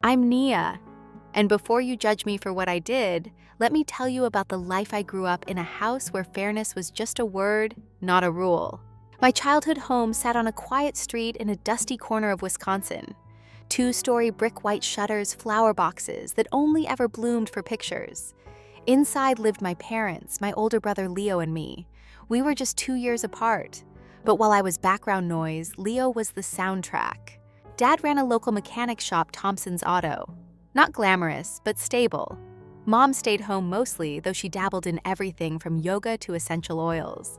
I'm Nia, and before you judge me for what I did, let me tell you about the life I grew up in a house where fairness was just a word, not a rule. My childhood home sat on a quiet street in a dusty corner of Wisconsin. 2-story brick white shutters, flower boxes that only ever bloomed for pictures. Inside lived my parents, my older brother Leo and me. We were just 2 years apart. But while I was background noise, Leo was the soundtrack. Dad ran a local mechanic shop, Thompson's Auto. Not glamorous, but stable. Mom stayed home mostly, though she dabbled in everything from yoga to essential oils.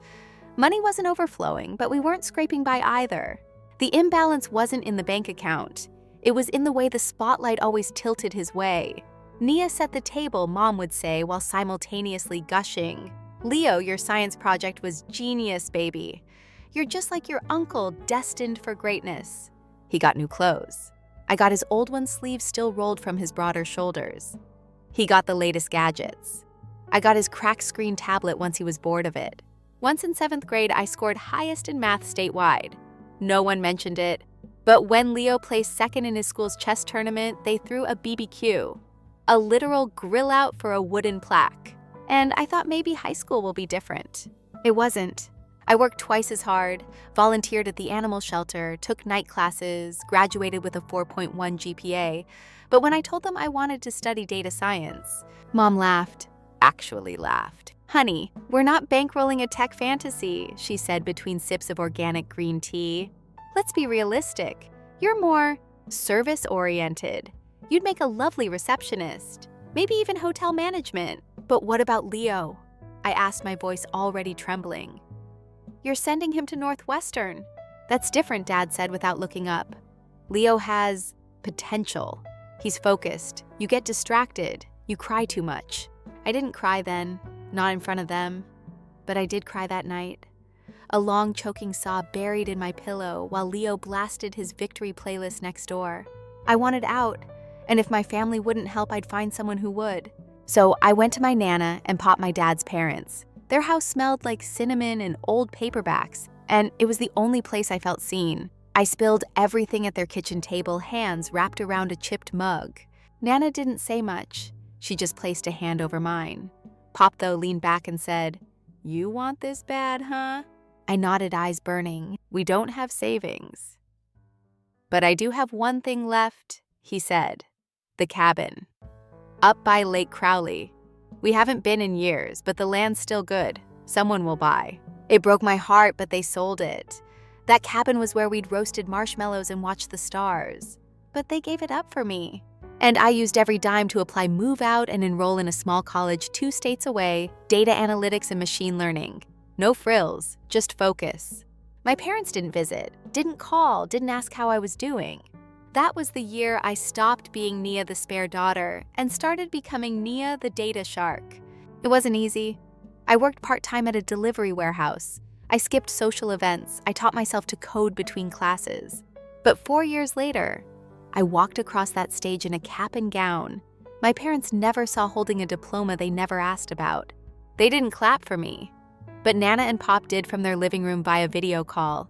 Money wasn't overflowing, but we weren't scraping by either. The imbalance wasn't in the bank account. It was in the way the spotlight always tilted his way. Nia set the table, Mom would say, while simultaneously gushing. Leo, your science project was genius, baby. You're just like your uncle, destined for greatness. He got new clothes. I got his old one's sleeves still rolled from his broader shoulders. He got the latest gadgets. I got his cracked screen tablet once he was bored of it. Once in 7th grade, I scored highest in math statewide. No one mentioned it, but when Leo placed second in his school's chess tournament, they threw a BBQ, a literal grill out for a wooden plaque. And I thought maybe high school will be different. It wasn't. I worked twice as hard, volunteered at the animal shelter, took night classes, graduated with a 4.1 GPA. But when I told them I wanted to study data science, Mom laughed. Actually laughed. Honey, we're not bankrolling a tech fantasy, she said between sips of organic green tea. Let's be realistic. You're more service-oriented. You'd make a lovely receptionist, maybe even hotel management. But what about Leo? I asked, my voice already trembling. You're sending him to Northwestern. That's different, Dad said without looking up. Leo has potential. He's focused. You get distracted. You cry too much. I didn't cry then, not in front of them, but I did cry that night. A long choking sob buried in my pillow while Leo blasted his victory playlist next door. I wanted out, and if my family wouldn't help, I'd find someone who would. So I went to my Nana and popped my dad's parents. Their house smelled like cinnamon and old paperbacks, and it was the only place I felt seen. I spilled everything at their kitchen table, hands wrapped around a chipped mug. Nana didn't say much. She just placed a hand over mine. Pop, though, leaned back and said, "You want this bad, huh?" I nodded, eyes burning. "We don't have savings." "But I do have one thing left," he said. "The cabin. Up by Lake Crowley. We haven't been in years, but the land's still good. Someone will buy." It broke my heart, but they sold it. That cabin was where we'd roasted marshmallows and watched the stars. But they gave it up for me. And I used every dime to apply move out and enroll in a small college 2 states away, data analytics and machine learning. No frills, just focus. My parents didn't visit, didn't call, didn't ask how I was doing. That was the year I stopped being Nia the spare daughter and started becoming Nia the data shark. It wasn't easy. I worked part-time at a delivery warehouse. I skipped social events. I taught myself to code between classes. But 4 years later, I walked across that stage in a cap and gown. My parents never saw holding a diploma they never asked about. They didn't clap for me. But Nana and Pop did from their living room via video call.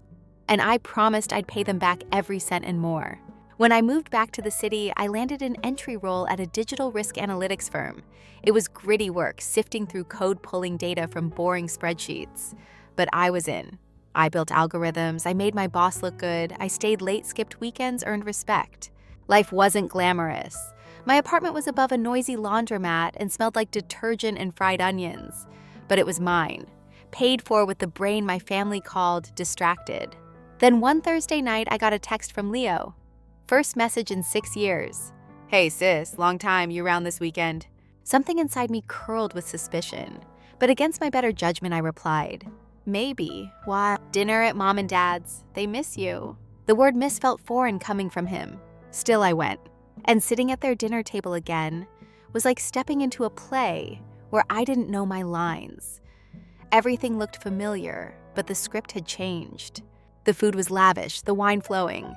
And I promised I'd pay them back every cent and more. When I moved back to the city, I landed an entry role at a digital risk analytics firm. It was gritty work, sifting through code-pulling data from boring spreadsheets. But I was in. I built algorithms, I made my boss look good, I stayed late, skipped weekends, earned respect. Life wasn't glamorous. My apartment was above a noisy laundromat and smelled like detergent and fried onions. But it was mine, paid for with the brain my family called distracted. Then one Thursday night, I got a text from Leo. First message in 6 years. "Hey sis, long time, you around this weekend?" Something inside me curled with suspicion. But against my better judgment, I replied, "Maybe. Why? Dinner at Mom and Dad's. They miss you." The word miss felt foreign coming from him. Still I went. And sitting at their dinner table again was like stepping into a play where I didn't know my lines. Everything looked familiar, but the script had changed. The food was lavish, the wine flowing.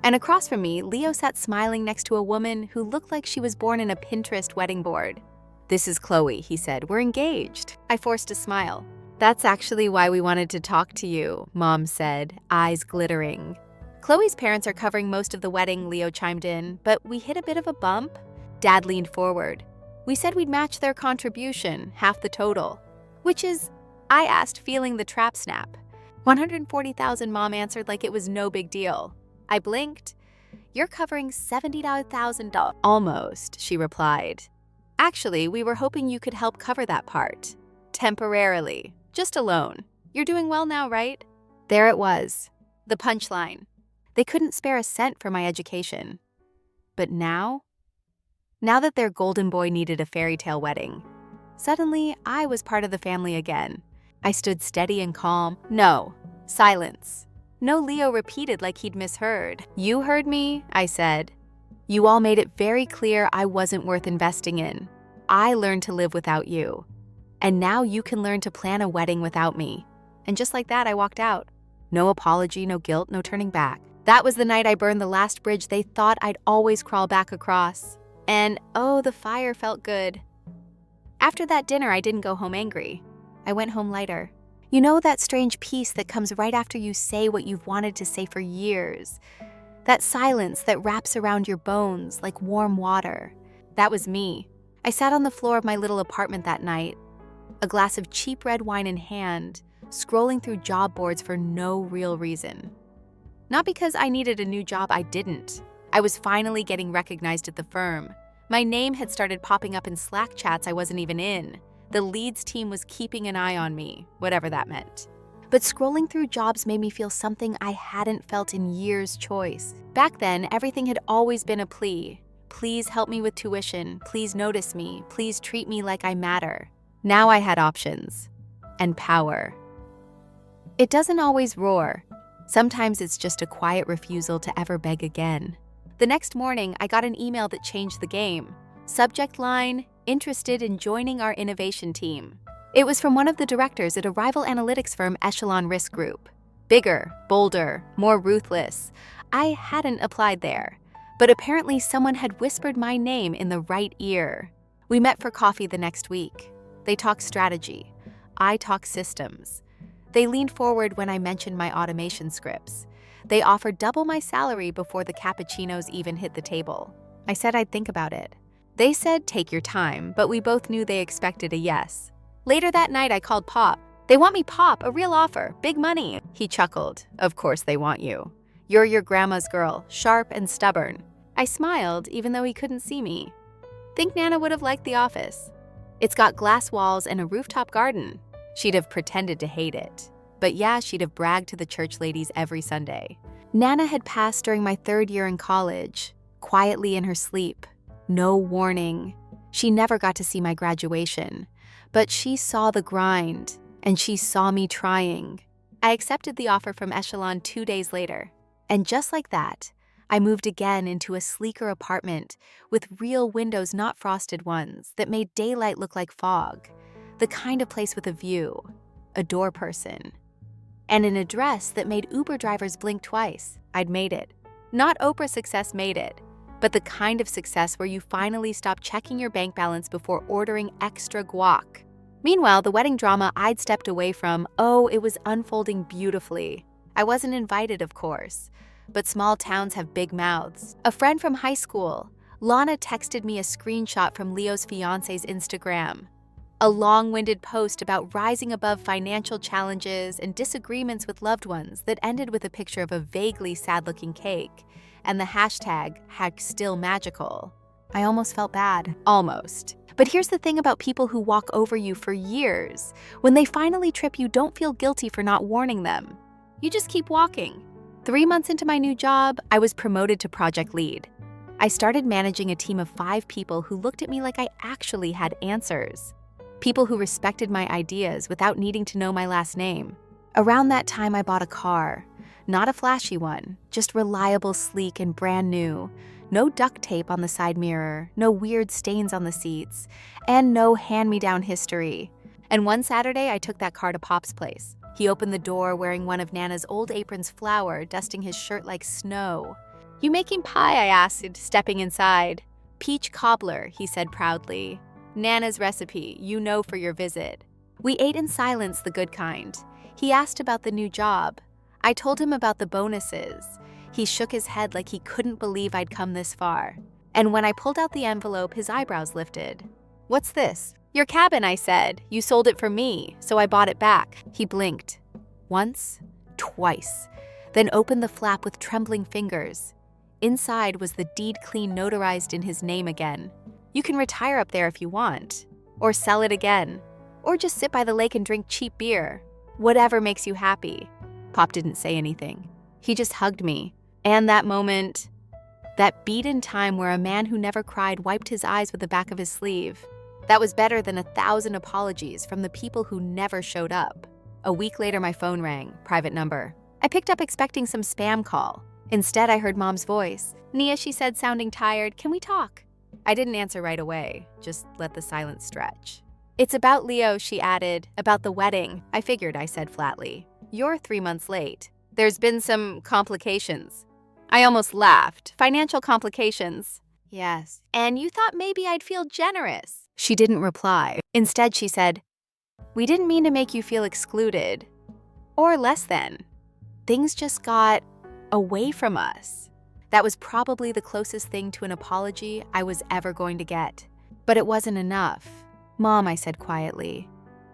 And across from me, Leo sat smiling next to a woman who looked like she was born in a Pinterest wedding board. "This is Chloe," he said. "We're engaged." I forced a smile. "That's actually why we wanted to talk to you," Mom said, eyes glittering. Chloe's parents are covering most of the wedding, Leo chimed in, but we hit a bit of a bump. Dad leaned forward. We said we'd match their contribution, half the total. Which is, I asked, feeling the trap snap. 140,000, Mom answered like it was no big deal. I blinked. You're covering $70,000. Almost, she replied. Actually, we were hoping you could help cover that part. Temporarily. Just a loan. You're doing well now, right? There it was. The punchline. They couldn't spare a cent for my education. But now that their golden boy needed a fairy tale wedding, suddenly I was part of the family again. I stood steady and calm. No. Silence. No, Leo repeated like he'd misheard. You heard me, I said. You all made it very clear I wasn't worth investing in. I learned to live without you. And now you can learn to plan a wedding without me. And just like that, I walked out. No apology, no guilt, no turning back. That was the night I burned the last bridge they thought I'd always crawl back across. And oh, the fire felt good. After that dinner, I didn't go home angry. I went home lighter. You know that strange peace that comes right after you say what you've wanted to say for years? That silence that wraps around your bones like warm water. That was me. I sat on the floor of my little apartment that night, a glass of cheap red wine in hand, scrolling through job boards for no real reason. Not because I needed a new job, I didn't. I was finally getting recognized at the firm. My name had started popping up in Slack chats I wasn't even in. The leads team was keeping an eye on me, whatever that meant. But scrolling through jobs made me feel something I hadn't felt in years. Choice. Back then, everything had always been a plea. Please help me with tuition. Please notice me. Please treat me like I matter. Now I had options. And power. It doesn't always roar. Sometimes it's just a quiet refusal to ever beg again. The next morning, I got an email that changed the game. Subject line, interested in joining our innovation team. It was from one of the directors at a rival analytics firm, Echelon Risk Group. Bigger, bolder, more ruthless. I hadn't applied there, but apparently someone had whispered my name in the right ear. We met for coffee the next week. They talked strategy. I talked systems. They leaned forward when I mentioned my automation scripts. They offered double my salary before the cappuccinos even hit the table. I said I'd think about it. They said take your time, but we both knew they expected a yes. Later that night, I called Pop. They want me, Pop, a real offer, big money. He chuckled. Of course they want you. You're your grandma's girl, sharp and stubborn. I smiled, even though he couldn't see me. Think Nana would have liked the office. It's got glass walls and a rooftop garden. She'd have pretended to hate it. But yeah, she'd have bragged to the church ladies every Sunday. Nana had passed during my 3rd year in college, quietly in her sleep. No warning. She never got to see my graduation. But she saw the grind, and she saw me trying. I accepted the offer from Echelon 2 days later. And just like that, I moved again into a sleeker apartment with real windows, not frosted ones, that made daylight look like fog. The kind of place with a view, a door person, and an address that made Uber drivers blink twice. I'd made it. Not Oprah success made it, but the kind of success where you finally stop checking your bank balance before ordering extra guac. Meanwhile, the wedding drama I'd stepped away from, it was unfolding beautifully. I wasn't invited, of course, but small towns have big mouths. A friend from high school, Lana, texted me a screenshot from Leo's fiance's Instagram. A long-winded post about rising above financial challenges and disagreements with loved ones that ended with a picture of a vaguely sad-looking cake and the hashtag #stillmagical. I almost felt bad. Almost. But here's the thing about people who walk over you for years. When they finally trip, you don't feel guilty for not warning them. You just keep walking. 3 months into my new job, I was promoted to project lead. I started managing a team of 5 people who looked at me like I actually had answers. People who respected my ideas without needing to know my last name. Around that time, I bought a car. Not a flashy one, just reliable, sleek, and brand new. No duct tape on the side mirror, no weird stains on the seats, and no hand-me-down history. And one Saturday, I took that car to Pop's place. He opened the door wearing one of Nana's old apron's flour, dusting his shirt like snow. "You making pie?" I asked, stepping inside. "Peach cobbler," he said proudly. "Nana's recipe, you know for your visit." We ate in silence, the good kind. He asked about the new job. I told him about the bonuses. He shook his head like he couldn't believe I'd come this far. And when I pulled out the envelope, his eyebrows lifted. "What's this?" "Your cabin," I said. "You sold it for me, so I bought it back." He blinked. Once, twice, then opened the flap with trembling fingers. Inside was the deed clean notarized in his name again. "You can retire up there if you want, or sell it again, or just sit by the lake and drink cheap beer. Whatever makes you happy." Pop didn't say anything. He just hugged me. And that moment, that beat in time where a man who never cried wiped his eyes with the back of his sleeve, that was better than 1,000 apologies from the people who never showed up. A week later, my phone rang, private number. I picked up expecting some spam call. Instead, I heard Mom's voice. "Nia," she said, sounding tired, "can we talk?" I didn't answer right away, just let the silence stretch. "It's about Leo," she added, "about the wedding." I figured, I said flatly. "You're 3 months late. There's been some complications." I almost laughed. "Financial complications." "Yes. And you thought maybe I'd feel generous." She didn't reply. Instead, she said, "We didn't mean to make you feel excluded. Or less than. Things just got away from us." That was probably the closest thing to an apology I was ever going to get. But it wasn't enough. "Mom," I said quietly,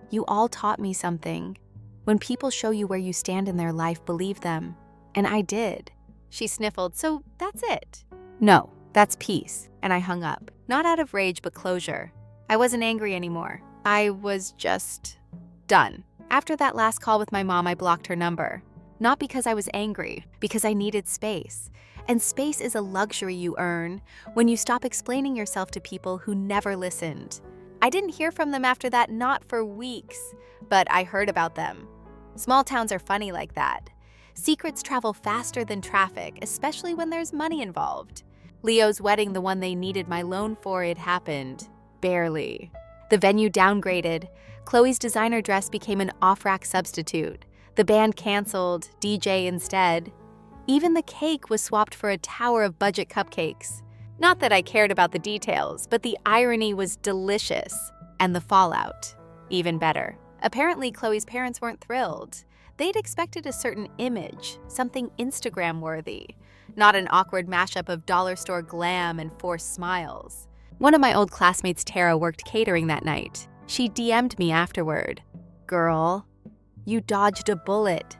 "you all taught me something. When people show you where you stand in their life, believe them. And I did." She sniffled. "So that's it?" "No, that's peace." And I hung up. Not out of rage, but closure. I wasn't angry anymore. I was just done. After that last call with my mom, I blocked her number. Not because I was angry, because I needed space. And space is a luxury you earn when you stop explaining yourself to people who never listened. I didn't hear from them after that, not for weeks, but I heard about them. Small towns are funny like that. Secrets travel faster than traffic, especially when there's money involved. Leo's wedding, the one they needed my loan for, it happened. Barely. The venue downgraded. Chloe's designer dress became an off-rack substitute. The band canceled, DJ instead. Even the cake was swapped for a tower of budget cupcakes. Not that I cared about the details, but the irony was delicious. And the fallout, even better. Apparently, Chloe's parents weren't thrilled. They'd expected a certain image, something Instagram-worthy, not an awkward mashup of dollar store glam and forced smiles. One of my old classmates, Tara, worked catering that night. She DM'd me afterward. "Girl, you dodged a bullet."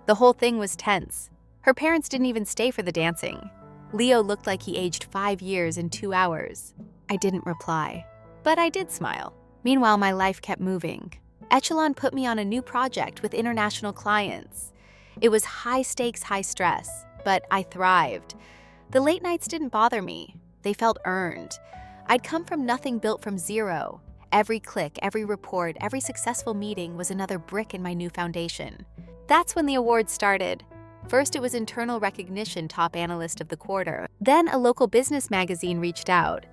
The whole thing was tense. Her parents didn't even stay for the dancing. Leo looked like he aged 5 years in 2 hours. I didn't reply, but I did smile. Meanwhile, my life kept moving. Echelon put me on a new project with international clients. It was high stakes, high stress, but I thrived. The late nights didn't bother me. They felt earned. I'd come from nothing, built from zero. Every click, every report, every successful meeting was another brick in my new foundation. That's when the awards started. First, it was internal recognition, top analyst of the quarter. Then a local business magazine reached out.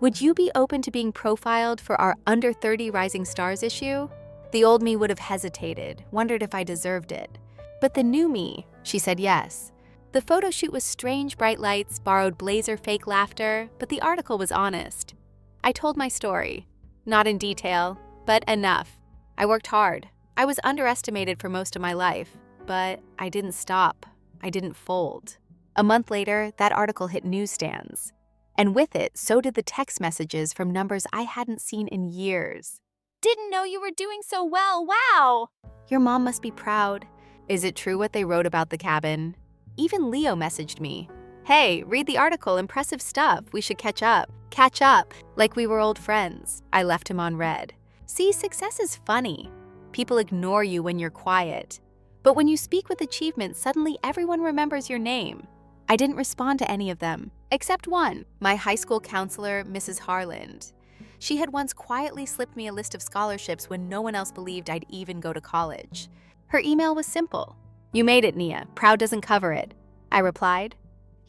"Would you be open to being profiled for our Under 30 Rising Stars issue?" The old me would have hesitated, wondered if I deserved it. But the new me, she said yes. The photo shoot was strange, bright lights, borrowed blazer, fake laughter, but the article was honest. I told my story. Not in detail, but enough. I worked hard. I was underestimated for most of my life, but I didn't stop. I didn't fold. A month later, that article hit newsstands. And with it, so did the text messages from numbers I hadn't seen in years. "Didn't know you were doing so well, wow!" "Your mom must be proud." "Is it true what they wrote about the cabin?" Even Leo messaged me. "Hey, read the article, impressive stuff, we should catch up." Catch up, like we were old friends. I left him on read. See, success is funny. People ignore you when you're quiet. But when you speak with achievement, suddenly everyone remembers your name. I didn't respond to any of them, except one, my high school counselor, Mrs. Harland. She had once quietly slipped me a list of scholarships when no one else believed I'd even go to college. Her email was simple. "You made it, Nia. Proud doesn't cover it." I replied,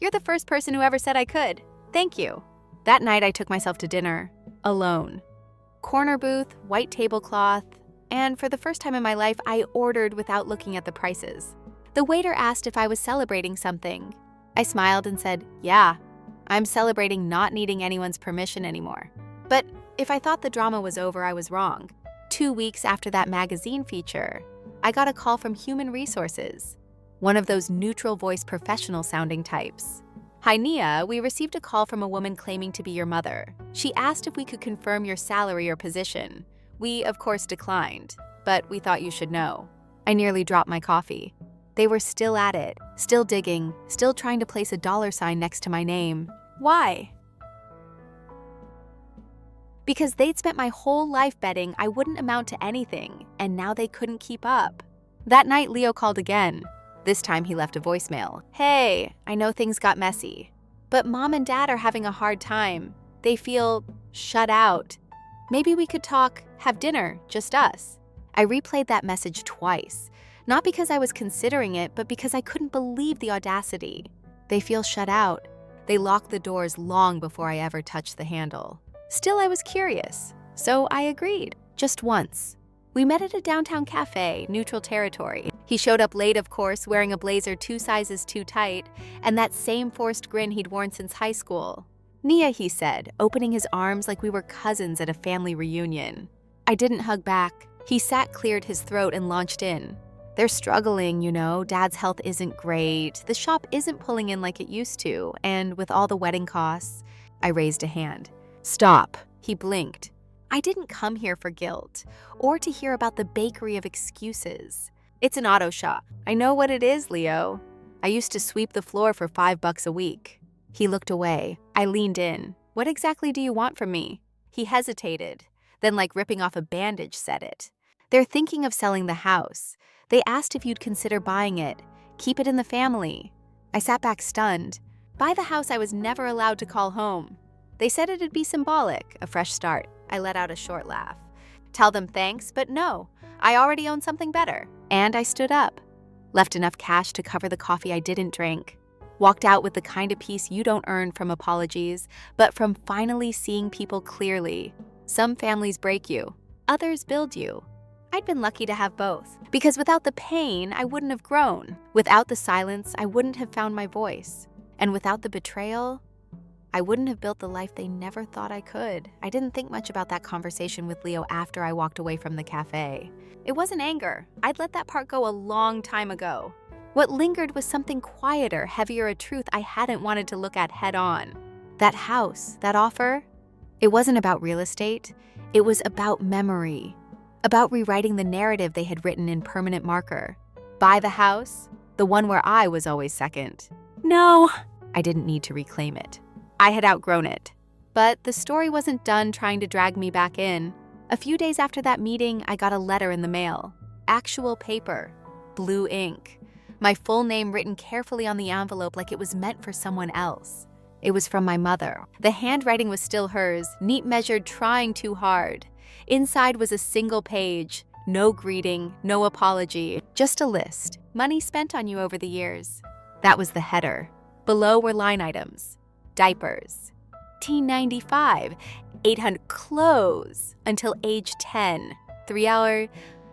"You're the first person who ever said I could. Thank you." That night, I took myself to dinner, alone. Corner booth, white tablecloth, and for the first time in my life, I ordered without looking at the prices. The waiter asked if I was celebrating something. I smiled and said, "Yeah, I'm celebrating not needing anyone's permission anymore." But if I thought the drama was over, I was wrong. 2 weeks after that magazine feature, I got a call from Human Resources. one of those neutral voice professional sounding types. "Hi Nia, we received a call from a woman claiming to be your mother. She asked if we could confirm your salary or position. We, of course, declined, but we thought you should know." I nearly dropped my coffee. They were still at it, still digging, still trying to place a $sign next to my name. Why? Because they'd spent my whole life betting I wouldn't amount to anything, and now they couldn't keep up. That night, Leo called again. This time he left a voicemail. "Hey, I know things got messy, but Mom and Dad are having a hard time. They feel shut out. Maybe we could talk, have dinner, just us." I replayed that message twice, not because I was considering it, but because I couldn't believe the audacity. They feel shut out. They locked the doors long before I ever touched the handle. Still, I was curious, so I agreed, just once. We met at a downtown cafe, neutral territory. He showed up late, of course, wearing a blazer 2 sizes too tight, and that same forced grin he'd worn since high school. "Nia," he said, opening his arms like we were cousins at a family reunion. I didn't hug back. He sat, cleared his throat, and launched in. "They're struggling, you know. Dad's health isn't great. The shop isn't pulling in like it used to, and with all the wedding costs." I raised a hand. "Stop." He blinked. I didn't come here for guilt, or to hear about the bakery of excuses. It's an auto shop. I know what it is, Leo. I used to sweep the floor for $5 a week. He looked away. I leaned in. "What exactly do you want from me?" He hesitated, then like ripping off a bandage said it. "They're thinking of selling the house. They asked if you'd consider buying it. Keep it in the family." I sat back stunned. Buy the house I was never allowed to call home. They said it'd be symbolic, a fresh start. I let out a short laugh. "Tell them thanks, but no. I already own something better." And I stood up. Left enough cash to cover the coffee I didn't drink. Walked out with the kind of peace you don't earn from apologies, but from finally seeing people clearly. Some families break you. Others build you. I'd been lucky to have both. Because without the pain, I wouldn't have grown. Without the silence, I wouldn't have found my voice. And without the betrayal, I wouldn't have built the life they never thought I could. I didn't think much about that conversation with Leo after I walked away from the cafe. It wasn't anger. I'd let that part go a long time ago. What lingered was something quieter, heavier, a truth I hadn't wanted to look at head on. That house, that offer, it wasn't about real estate. It was about memory. About rewriting the narrative they had written in permanent marker. Buy the house, the one where I was always second. No, I didn't need to reclaim it. I had outgrown it. But the story wasn't done trying to drag me back in. A few days after that meeting, I got a letter in the mail. Actual paper. Blue ink. My full name written carefully on the envelope like it was meant for someone else. It was from my mother. The handwriting was still hers, neat measured, trying too hard. Inside was a single page. No greeting, no apology, just a list. Money spent on you over the years. That was the header. Below were line items. Diapers. $95, 800 clothes until age 10. 3-hour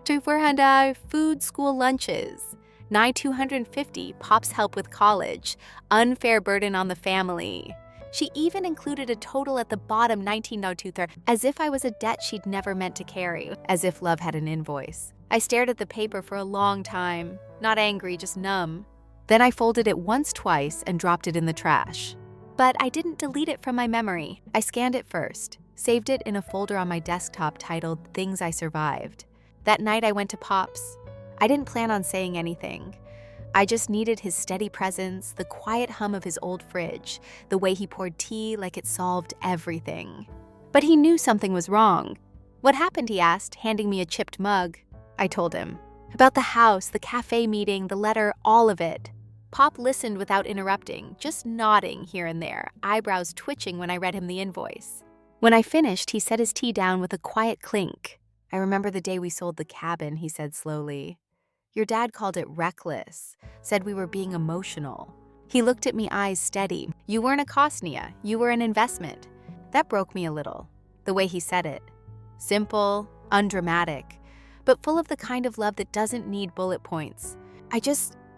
to 400 food school lunches. 250 Pop's help with college. Unfair burden on the family. She even included a total at the bottom, 1902, as if I was a debt she'd never meant to carry, as if love had an invoice. I stared at the paper for a long time, not angry, just numb. Then I folded it once, twice, and dropped it in the trash. But I didn't delete it from my memory. I scanned it first, saved it in a folder on my desktop titled Things I Survived. That night I went to Pop's. I didn't plan on saying anything. I just needed his steady presence, the quiet hum of his old fridge, the way he poured tea like it solved everything. But he knew something was wrong. "What happened?" he asked, handing me a chipped mug. I told him. About the house, the cafe meeting, the letter, all of it. Pop listened without interrupting, just nodding here and there, eyebrows twitching when I read him the invoice. When I finished, he set his tea down with a quiet clink. "I remember the day we sold the cabin," he said slowly. "Your dad called it reckless, said we were being emotional." He looked at me, eyes steady. "You weren't a cost, Nia. You were an investment." That broke me a little, the way he said it. Simple, undramatic, but full of the kind of love that doesn't need bullet points.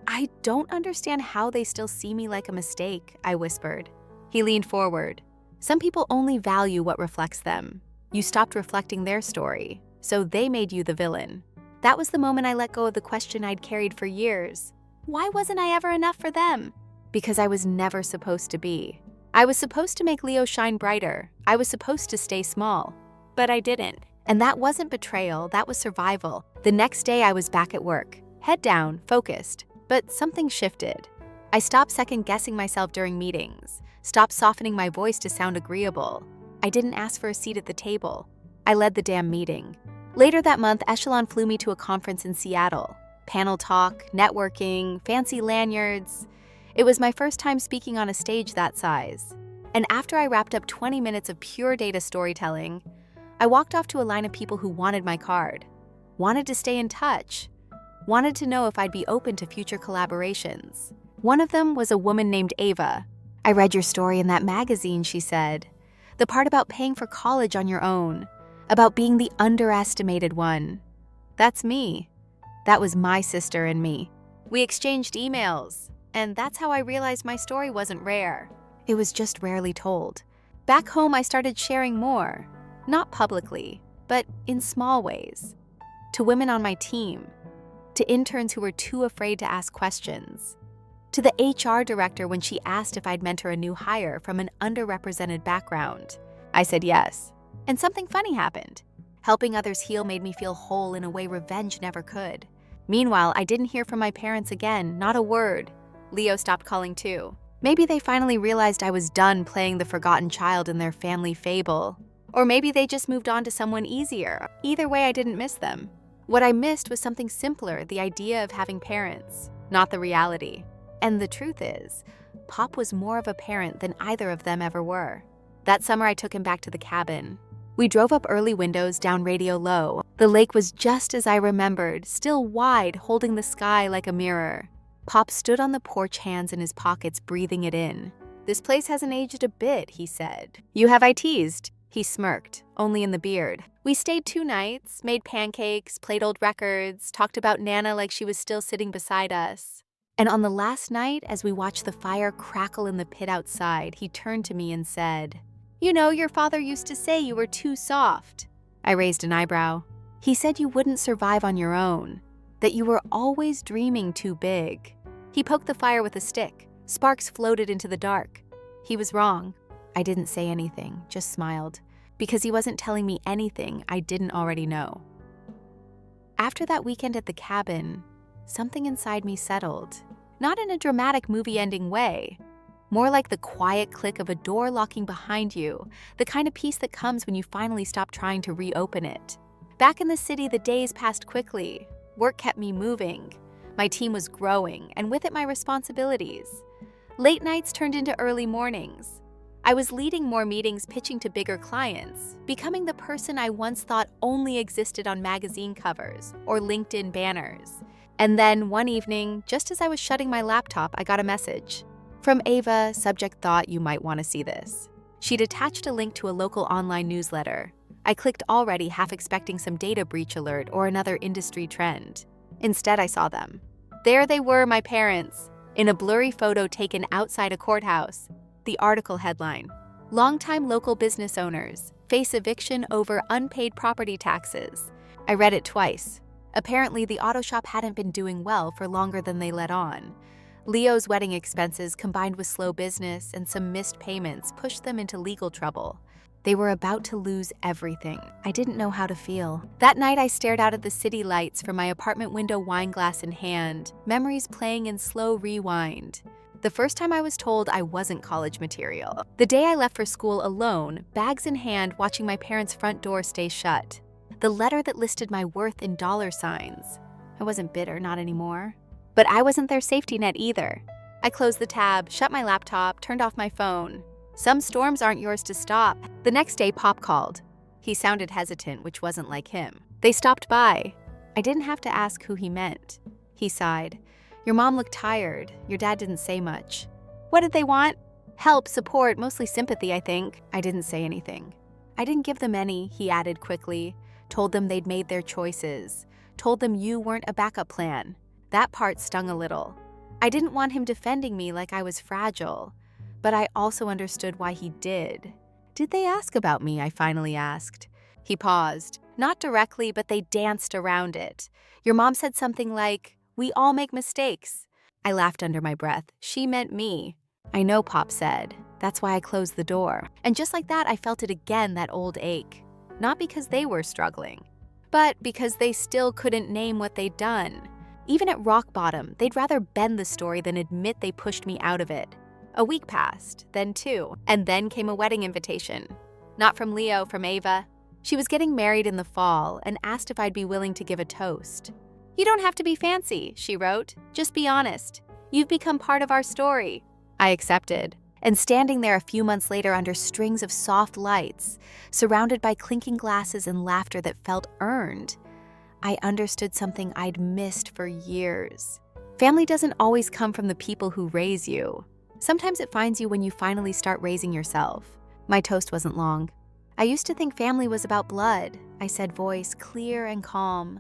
I don't understand how they still see me like a mistake," I whispered. He leaned forward. "Some people only value what reflects them. You stopped reflecting their story, so they made you the villain." That was the moment I let go of the question I'd carried for years. Why wasn't I ever enough for them? Because I was never supposed to be. I was supposed to make Leo shine brighter. I was supposed to stay small. But I didn't. And that wasn't betrayal, that was survival. The next day I was back at work, head down, focused. But something shifted. I stopped second-guessing myself during meetings, stopped softening my voice to sound agreeable. I didn't ask for a seat at the table. I led the damn meeting. Later that month, Echelon flew me to a conference in Seattle. Panel talk, networking, fancy lanyards. It was my first time speaking on a stage that size. And after I wrapped up 20 minutes of pure data storytelling, I walked off to a line of people who wanted my card, wanted to stay in touch, wanted to know if I'd be open to future collaborations. One of them was a woman named Ava. "I read your story in that magazine," she said. "The part about paying for college on your own, about being the underestimated one. That's me. That was my sister and me." We exchanged emails, and that's how I realized my story wasn't rare. It was just rarely told. Back home, I started sharing more, not publicly, but in small ways. To women on my team, to interns who were too afraid to ask questions, to the HR director when she asked if I'd mentor a new hire from an underrepresented background. I said yes. And something funny happened. Helping others heal made me feel whole in a way revenge never could. Meanwhile, I didn't hear from my parents again, not a word. Leo stopped calling too. Maybe they finally realized I was done playing the forgotten child in their family fable. Or maybe they just moved on to someone easier. Either way, I didn't miss them. What I missed was something simpler, the idea of having parents, not the reality. And the truth is, Pop was more of a parent than either of them ever were. That summer, I took him back to the cabin. We drove up early windows, down radio low. The lake was just as I remembered, still wide, holding the sky like a mirror. Pop stood on the porch, hands in his pockets, breathing it in. "This place hasn't aged a bit," he said. "You have I teased?" He smirked, only in the beard. We stayed 2 nights, made pancakes, played old records, talked about Nana like she was still sitting beside us. And on the last night, as we watched the fire crackle in the pit outside, he turned to me and said, "You know, your father used to say you were too soft." I raised an eyebrow. "He said you wouldn't survive on your own, that you were always dreaming too big." He poked the fire with a stick. Sparks floated into the dark. He was wrong. I didn't say anything, just smiled, because he wasn't telling me anything I didn't already know. After that weekend at the cabin, something inside me settled. Not in a dramatic movie-ending way. More like the quiet click of a door locking behind you, the kind of peace that comes when you finally stop trying to reopen it. Back in the city, the days passed quickly. Work kept me moving. My team was growing, and with it my responsibilities. Late nights turned into early mornings. I was leading more meetings, pitching to bigger clients, becoming the person I once thought only existed on magazine covers or LinkedIn banners. And then one evening, just as I was shutting my laptop, I got a message. From Ava, subject thought you might want to see this. She'd attached a link to a local online newsletter. I clicked already, half expecting some data breach alert or another industry trend. Instead, I saw them. There they were, my parents, in a blurry photo taken outside a courthouse. The article headline, "Longtime local business owners face eviction over unpaid property taxes." I read it twice. Apparently, the auto shop hadn't been doing well for longer than they let on. Leo's wedding expenses, combined with slow business and some missed payments, pushed them into legal trouble. They were about to lose everything. I didn't know how to feel. That night, I stared out at the city lights from my apartment window, wine glass in hand, memories playing in slow rewind. The first time I was told I wasn't college material. The day I left for school alone, bags in hand, watching my parents' front door stay shut. The letter that listed my worth in dollar signs. I wasn't bitter, not anymore. But I wasn't their safety net either. I closed the tab, shut my laptop, turned off my phone. Some storms aren't yours to stop. The next day, Pop called. He sounded hesitant, which wasn't like him. They stopped by. I didn't have to ask who he meant. He sighed. "Your mom looked tired. Your dad didn't say much." "What did they want?" "Help, support, mostly sympathy, I think." I didn't say anything. "I didn't give them any," he added quickly. "Told them they'd made their choices. Told them you weren't a backup plan." That part stung a little. I didn't want him defending me like I was fragile, but I also understood why he did. "Did they ask about me?" I finally asked. He paused. "Not directly, but they danced around it. Your mom said something like, 'We all make mistakes.' I laughed under my breath. She meant me. I know, Pop said. That's why I closed the door. And just like that, I felt it again, that old ache. Not because they were struggling, but because they still couldn't name what they'd done. Even at rock bottom, they'd rather bend the story than admit they pushed me out of it. A week passed, then 2, and then came a wedding invitation. Not from Leo, from Ava. She was getting married in the fall and asked if I'd be willing to give a toast. "You don't have to be fancy," she wrote. "Just be honest. You've become part of our story." I accepted. And standing there a few months later under strings of soft lights, surrounded by clinking glasses and laughter that felt earned, I understood something I'd missed for years. Family doesn't always come from the people who raise you. Sometimes it finds you when you finally start raising yourself. My toast wasn't long. "I used to think family was about blood," I said, voice clear and calm.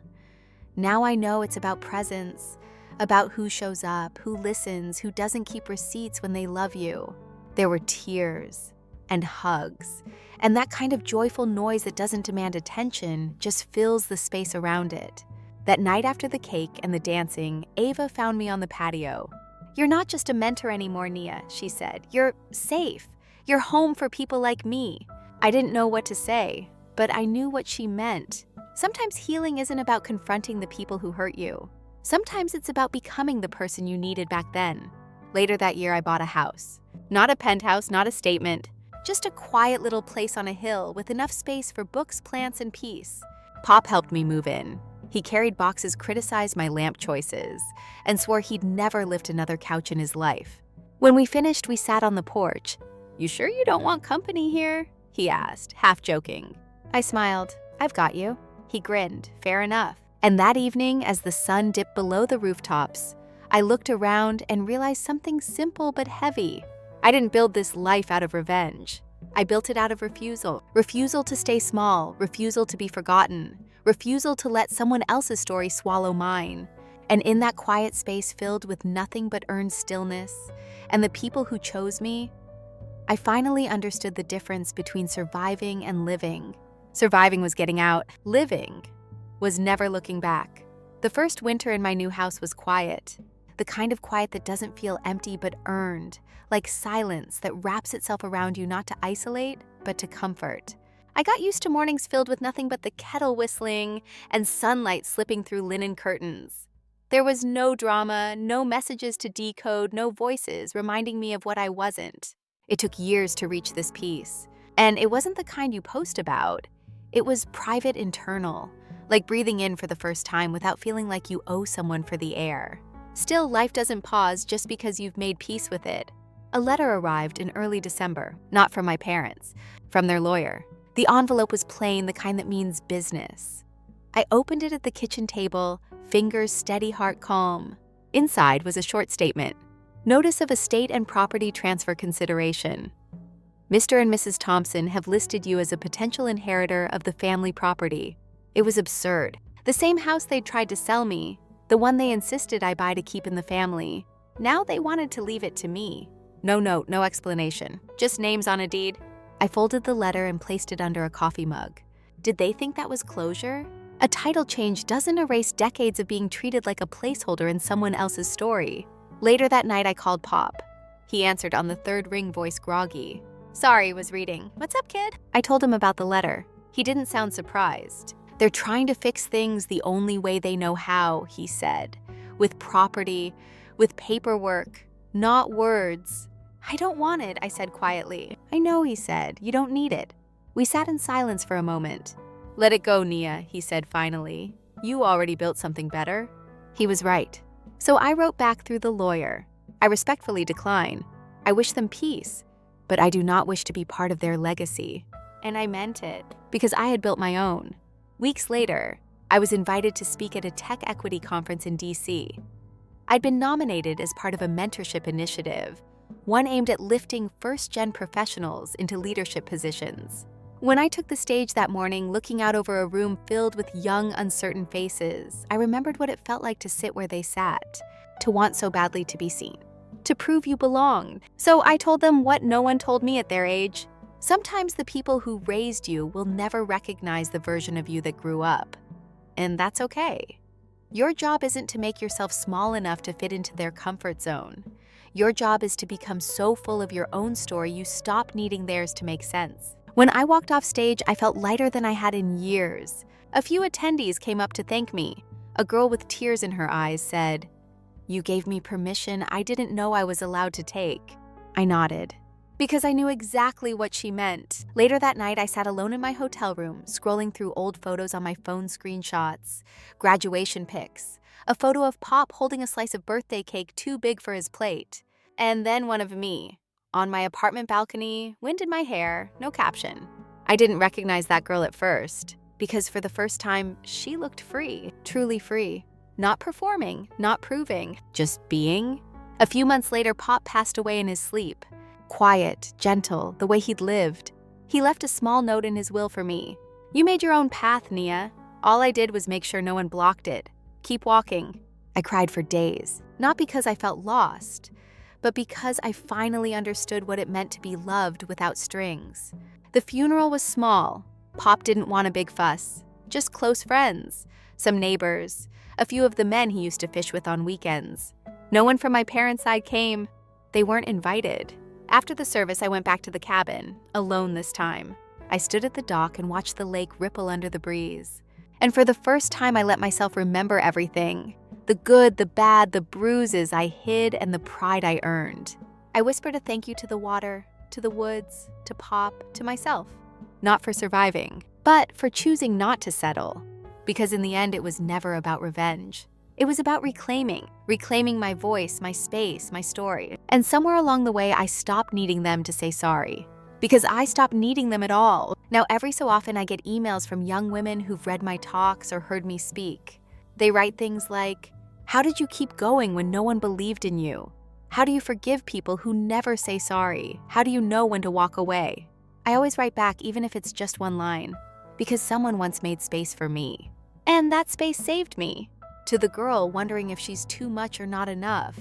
"Now I know it's about presence, about who shows up, who listens, who doesn't keep receipts when they love you." There were tears and hugs, and that kind of joyful noise that doesn't demand attention, just fills the space around it. That night after the cake and the dancing, Ava found me on the patio. "You're not just a mentor anymore, Nia," she said. "You're safe. You're home for people like me." I didn't know what to say, but I knew what she meant. Sometimes healing isn't about confronting the people who hurt you. Sometimes it's about becoming the person you needed back then. Later that year, I bought a house. Not a penthouse, not a statement. Just a quiet little place on a hill with enough space for books, plants, and peace. Pop helped me move in. He carried boxes, criticized my lamp choices, and swore he'd never lift another couch in his life. When we finished, we sat on the porch. "You sure you don't want company here?" he asked, half joking. I smiled. "I've got you." He grinned. "Fair enough." And that evening, as the sun dipped below the rooftops, I looked around and realized something simple but heavy. I didn't build this life out of revenge. I built it out of refusal. Refusal to stay small, refusal to be forgotten, refusal to let someone else's story swallow mine. And in that quiet space filled with nothing but earned stillness and the people who chose me, I finally understood the difference between surviving and living. Surviving was getting out. Living was never looking back. The first winter in my new house was quiet. The kind of quiet that doesn't feel empty but earned, like silence that wraps itself around you not to isolate, but to comfort. I got used to mornings filled with nothing but the kettle whistling and sunlight slipping through linen curtains. There was no drama, no messages to decode, no voices reminding me of what I wasn't. It took years to reach this peace. And it wasn't the kind you post about. It was private, internal, like breathing in for the first time without feeling like you owe someone for the air. Still, life doesn't pause just because you've made peace with it. A letter arrived in early December, not from my parents, from their lawyer. The envelope was plain, the kind that means business. I opened it at the kitchen table, fingers steady, heart calm. Inside was a short statement. Notice of estate and property transfer consideration. Mr. and Mrs. Thompson have listed you as a potential inheritor of the family property. It was absurd. The same house they'd tried to sell me, the one they insisted I buy to keep in the family. Now they wanted to leave it to me. No note, no explanation. Just names on a deed. I folded the letter and placed it under a coffee mug. Did they think that was closure? A title change doesn't erase decades of being treated like a placeholder in someone else's story. Later that night, I called Pop. He answered on the third ring, voice groggy. "Sorry, was reading. What's up, kid?" I told him about the letter. He didn't sound surprised. "They're trying to fix things the only way they know how," he said. "With property, with paperwork, not words." "I don't want it," I said quietly. "I know," he said. "You don't need it." We sat in silence for a moment. "Let it go, Nia," he said finally. "You already built something better." He was right. So I wrote back through the lawyer. I respectfully decline. I wish them peace, but I do not wish to be part of their legacy. And I meant it, because I had built my own. Weeks later, I was invited to speak at a tech equity conference in DC. I'd been nominated as part of a mentorship initiative, one aimed at lifting first-gen professionals into leadership positions. When I took the stage that morning, looking out over a room filled with young, uncertain faces, I remembered what it felt like to sit where they sat, to want so badly to be seen, to prove you belonged. So I told them what no one told me at their age. Sometimes the people who raised you will never recognize the version of you that grew up. And that's okay. Your job isn't to make yourself small enough to fit into their comfort zone. Your job is to become so full of your own story you stop needing theirs to make sense. When I walked off stage, I felt lighter than I had in years. A few attendees came up to thank me. A girl with tears in her eyes said, "You gave me permission I didn't know I was allowed to take." I nodded, because I knew exactly what she meant. Later that night, I sat alone in my hotel room, scrolling through old photos on my phone screenshots, graduation pics, a photo of Pop holding a slice of birthday cake too big for his plate, and then one of me, on my apartment balcony, wind in my hair, no caption. I didn't recognize that girl at first, because for the first time, she looked free, truly free. Not performing, not proving, just being. A few months later, Pop passed away in his sleep. Quiet, gentle, the way he'd lived. He left a small note in his will for me. "You made your own path, Nia. All I did was make sure no one blocked it. Keep walking." I cried for days, not because I felt lost, but because I finally understood what it meant to be loved without strings. The funeral was small. Pop didn't want a big fuss, just close friends, some neighbors, a few of the men he used to fish with on weekends. No one from my parents' side came. They weren't invited. After the service, I went back to the cabin, alone this time. I stood at the dock and watched the lake ripple under the breeze. And for the first time, I let myself remember everything. The good, the bad, the bruises I hid, and the pride I earned. I whispered a thank you to the water, to the woods, to Pop, to myself. Not for surviving, but for choosing not to settle. Because in the end, it was never about revenge. It was about reclaiming my voice, my space, my story. And somewhere along the way, I stopped needing them to say sorry. Because I stopped needing them at all. Now, every so often, I get emails from young women who've read my talks or heard me speak. They write things like, "How did you keep going when no one believed in you? How do you forgive people who never say sorry? How do you know when to walk away?" I always write back, even if it's just one line, because someone once made space for me. And that space saved me. To the girl wondering if she's too much or not enough.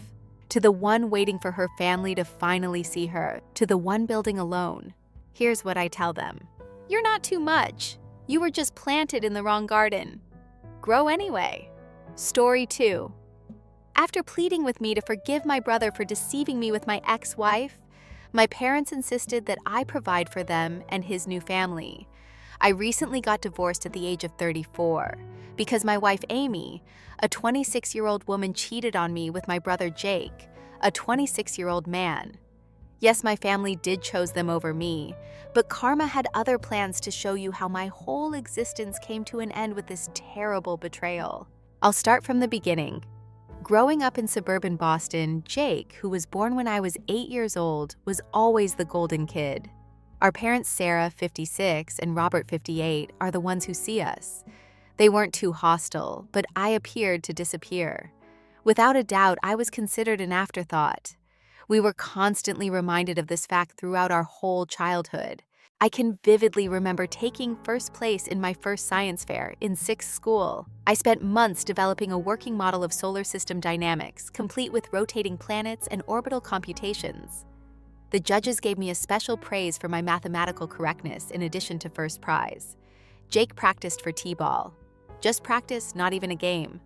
To the one waiting for her family to finally see her. To the one building alone. Here's what I tell them. You're not too much. You were just planted in the wrong garden. Grow anyway. Story 2. After pleading with me to forgive my brother for deceiving me with my ex-wife, my parents insisted that I provide for them and his new family. I recently got divorced at the age of 34 because my wife Amy, a 26-year-old woman, cheated on me with my brother Jake, a 26-year-old man. Yes, my family did choose them over me, but karma had other plans to show you how my whole existence came to an end with this terrible betrayal. I'll start from the beginning. Growing up in suburban Boston, Jake, who was born when I was 8 years old, was always the golden kid. Our parents, Sarah, 56, and Robert, 58, are the ones who see us. They weren't too hostile, but I appeared to disappear. Without a doubt, I was considered an afterthought. We were constantly reminded of this fact throughout our whole childhood. I can vividly remember taking first place in my first science fair in 6th school. I spent months developing a working model of solar system dynamics, complete with rotating planets and orbital computations. The judges gave me a special praise for my mathematical correctness in addition to first prize. Jake practiced for T-ball. Just practice, not even a game.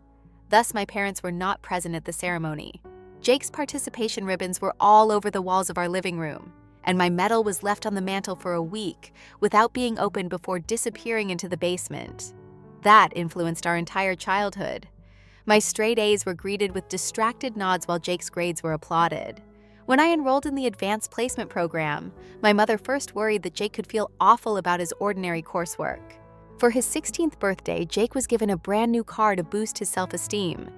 Thus, my parents were not present at the ceremony. Jake's participation ribbons were all over the walls of our living room, and my medal was left on the mantle for a week without being opened before disappearing into the basement. That influenced our entire childhood. My straight A's were greeted with distracted nods while Jake's grades were applauded. When I enrolled in the advanced placement program, my mother first worried that Jake could feel awful about his ordinary coursework. For his 16th birthday, Jake was given a brand new car to boost his self-esteem.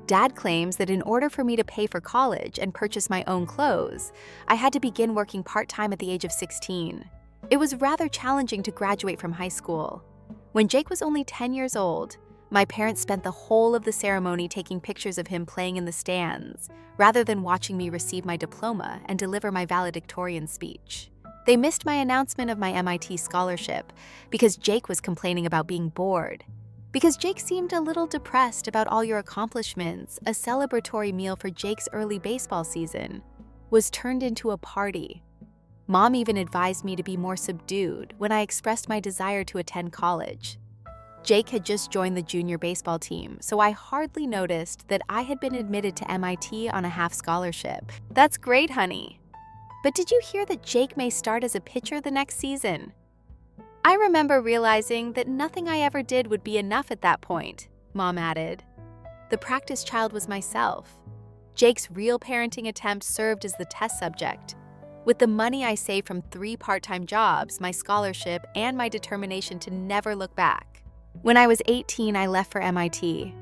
Dad claims that in order for me to pay for college and purchase my own clothes, I had to begin working part-time at the age of 16. It was rather challenging to graduate from high school. When Jake was only 10 years old, my parents spent the whole of the ceremony taking pictures of him playing in the stands, rather than watching me receive my diploma and deliver my valedictorian speech. They missed my announcement of my MIT scholarship because Jake was complaining about being bored. Because Jake seemed a little depressed about all your accomplishments, a celebratory meal for Jake's early baseball season was turned into a party. Mom even advised me to be more subdued when I expressed my desire to attend college. Jake had just joined the junior baseball team, so I hardly noticed that I had been admitted to MIT on a half scholarship. That's great, honey. But did you hear that Jake may start as a pitcher the next season? I remember realizing that nothing I ever did would be enough at that point, Mom added. The practice child was myself. Jake's real parenting attempt served as the test subject. With the money I saved from 3 part-time jobs, my scholarship, and my determination to never look back. When I was 18, I left for MIT.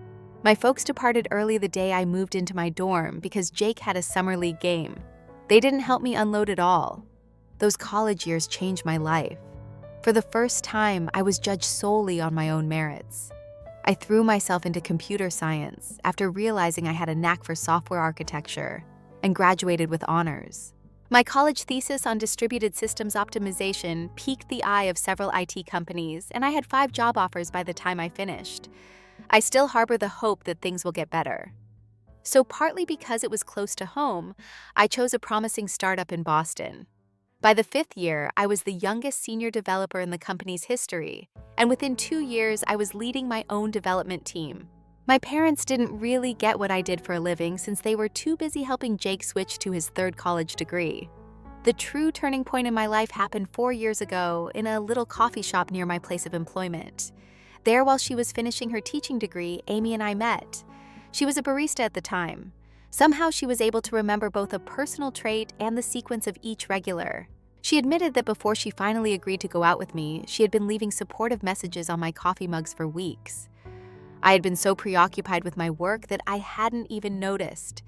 My folks departed early the day I moved into my dorm because Jake had a summer league game. They didn't help me unload it all. Those college years changed my life. For the first time, I was judged solely on my own merits. I threw myself into computer science after realizing I had a knack for software architecture and graduated with honors. My college thesis on distributed systems optimization piqued the eye of several IT companies, and I had 5 job offers by the time I finished. I still harbor the hope that things will get better. So partly because it was close to home, I chose a promising startup in Boston. By the 5th year, I was the youngest senior developer in the company's history, and within 2 years, I was leading my own development team. My parents didn't really get what I did for a living since they were too busy helping Jake switch to his 3rd college degree. The true turning point in my life happened 4 years ago in a little coffee shop near my place of employment. There, while she was finishing her teaching degree, Amy and I met. She was a barista at the time. Somehow she was able to remember both a personal trait and the sequence of each regular. She admitted that before she finally agreed to go out with me, she had been leaving supportive messages on my coffee mugs for weeks. I had been so preoccupied with my work that I hadn't even noticed.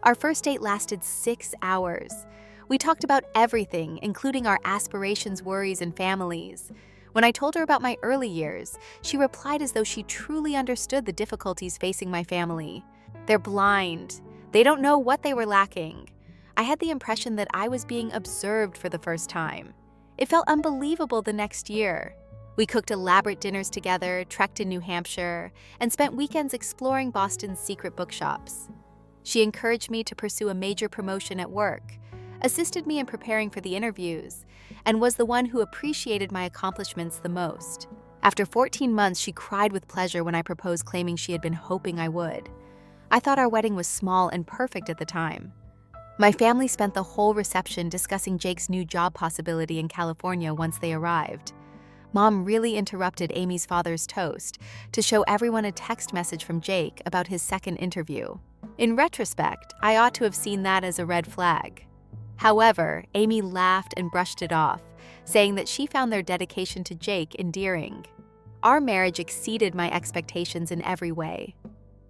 Our first date lasted 6 hours. We talked about everything, including our aspirations, worries, and families. When I told her about my early years, she replied as though she truly understood the difficulties facing my family. They're blind. They don't know what they were lacking. I had the impression that I was being observed for the first time. It felt unbelievable the next year. We cooked elaborate dinners together, trekked in New Hampshire, and spent weekends exploring Boston's secret bookshops. She encouraged me to pursue a major promotion at work, assisted me in preparing for the interviews, and was the one who appreciated my accomplishments the most. After 14 months, she cried with pleasure when I proposed, claiming she had been hoping I would. I thought our wedding was small and perfect at the time. My family spent the whole reception discussing Jake's new job possibility in California once they arrived. Mom really interrupted Amy's father's toast to show everyone a text message from Jake about his 2nd interview. In retrospect, I ought to have seen that as a red flag. However, Amy laughed and brushed it off, saying that she found their dedication to Jake endearing. Our marriage exceeded my expectations in every way.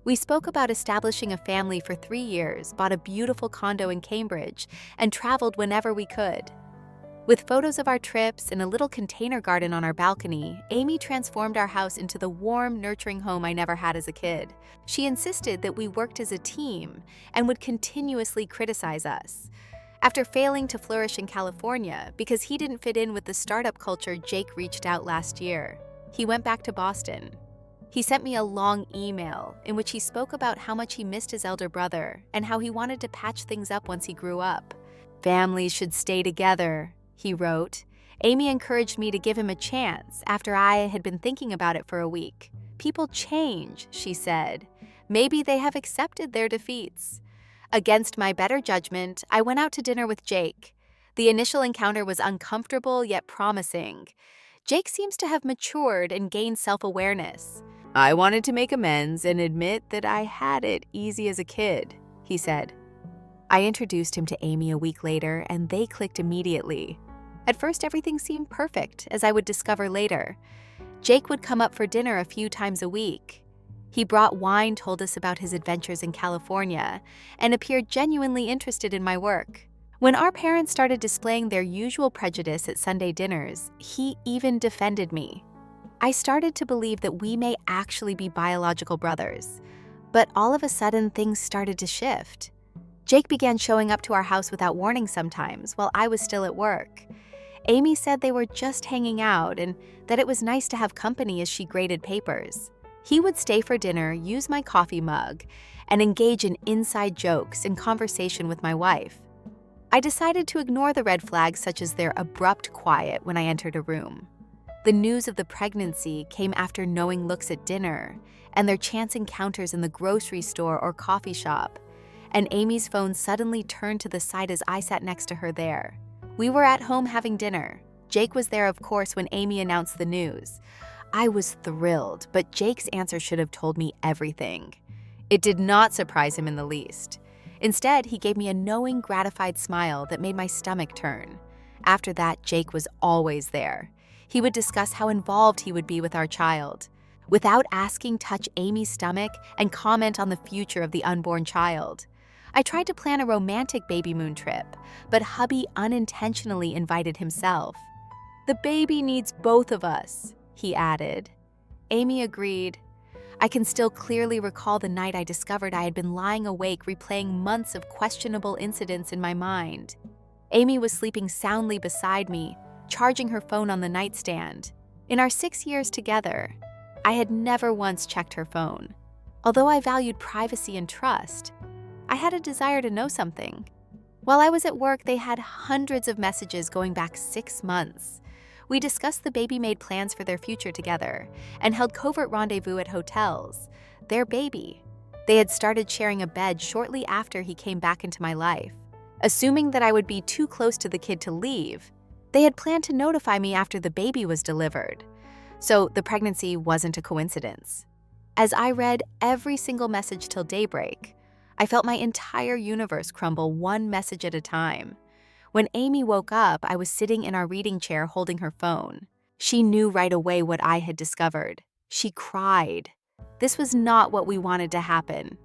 We spoke about establishing a family for 3 years, bought a beautiful condo in Cambridge, and traveled whenever we could. With photos of our trips and a little container garden on our balcony, Amy transformed our house into the warm, nurturing home I never had as a kid. She insisted that we worked as a team and would continuously criticize us. After failing to flourish in California because he didn't fit in with the startup culture, Jake reached out last year. He went back to Boston. He sent me a long email in which he spoke about how much he missed his elder brother and how he wanted to patch things up once he grew up. "Families should stay together," he wrote. Amy encouraged me to give him a chance after I had been thinking about it for a week. "People change," she said. "Maybe they have accepted their defeats." Against my better judgment, I went out to dinner with Jake. The initial encounter was uncomfortable yet promising. Jake seems to have matured and gained self-awareness. "I wanted to make amends and admit that I had it easy as a kid," he said. I introduced him to Amy a week later, and they clicked immediately. At first, everything seemed perfect, as I would discover later. Jake would come up for dinner a few times a week. He brought wine, told us about his adventures in California, and appeared genuinely interested in my work. When our parents started displaying their usual prejudice at Sunday dinners, he even defended me. I started to believe that we may actually be biological brothers. But all of a sudden, things started to shift. Jake began showing up to our house without warning sometimes, while I was still at work. Amy said they were just hanging out and that it was nice to have company as she graded papers. He would stay for dinner, use my coffee mug, and engage in inside jokes and conversation with my wife. I decided to ignore the red flags such as their abrupt quiet when I entered a room. The news of the pregnancy came after knowing looks at dinner and their chance encounters in the grocery store or coffee shop. And Amy's phone suddenly turned to the side as I sat next to her there. We were at home having dinner. Jake was there, of course, when Amy announced the news. I was thrilled, but Jake's answer should have told me everything. It did not surprise him in the least. Instead, he gave me a knowing, gratified smile that made my stomach turn. After that, Jake was always there. He would discuss how involved he would be with our child. Without asking, touch Amy's stomach and comment on the future of the unborn child. I tried to plan a romantic baby moon trip, but hubby unintentionally invited himself. "The baby needs both of us," he added. Amy agreed. I can still clearly recall the night I discovered I had been lying awake replaying months of questionable incidents in my mind. Amy was sleeping soundly beside me, charging her phone on the nightstand. In our 6 years together, I had never once checked her phone. Although I valued privacy and trust, I had a desire to know something. While I was at work, they had hundreds of messages going back 6 months. We discussed the baby-made plans for their future together and held covert rendezvous at hotels. Their baby. They had started sharing a bed shortly after he came back into my life. Assuming that I would be too close to the kid to leave, they had planned to notify me after the baby was delivered. So the pregnancy wasn't a coincidence. As I read every single message till daybreak, I felt my entire universe crumble one message at a time. When Amy woke up, I was sitting in our reading chair holding her phone. She knew right away what I had discovered. She cried. This was not what we wanted to happen.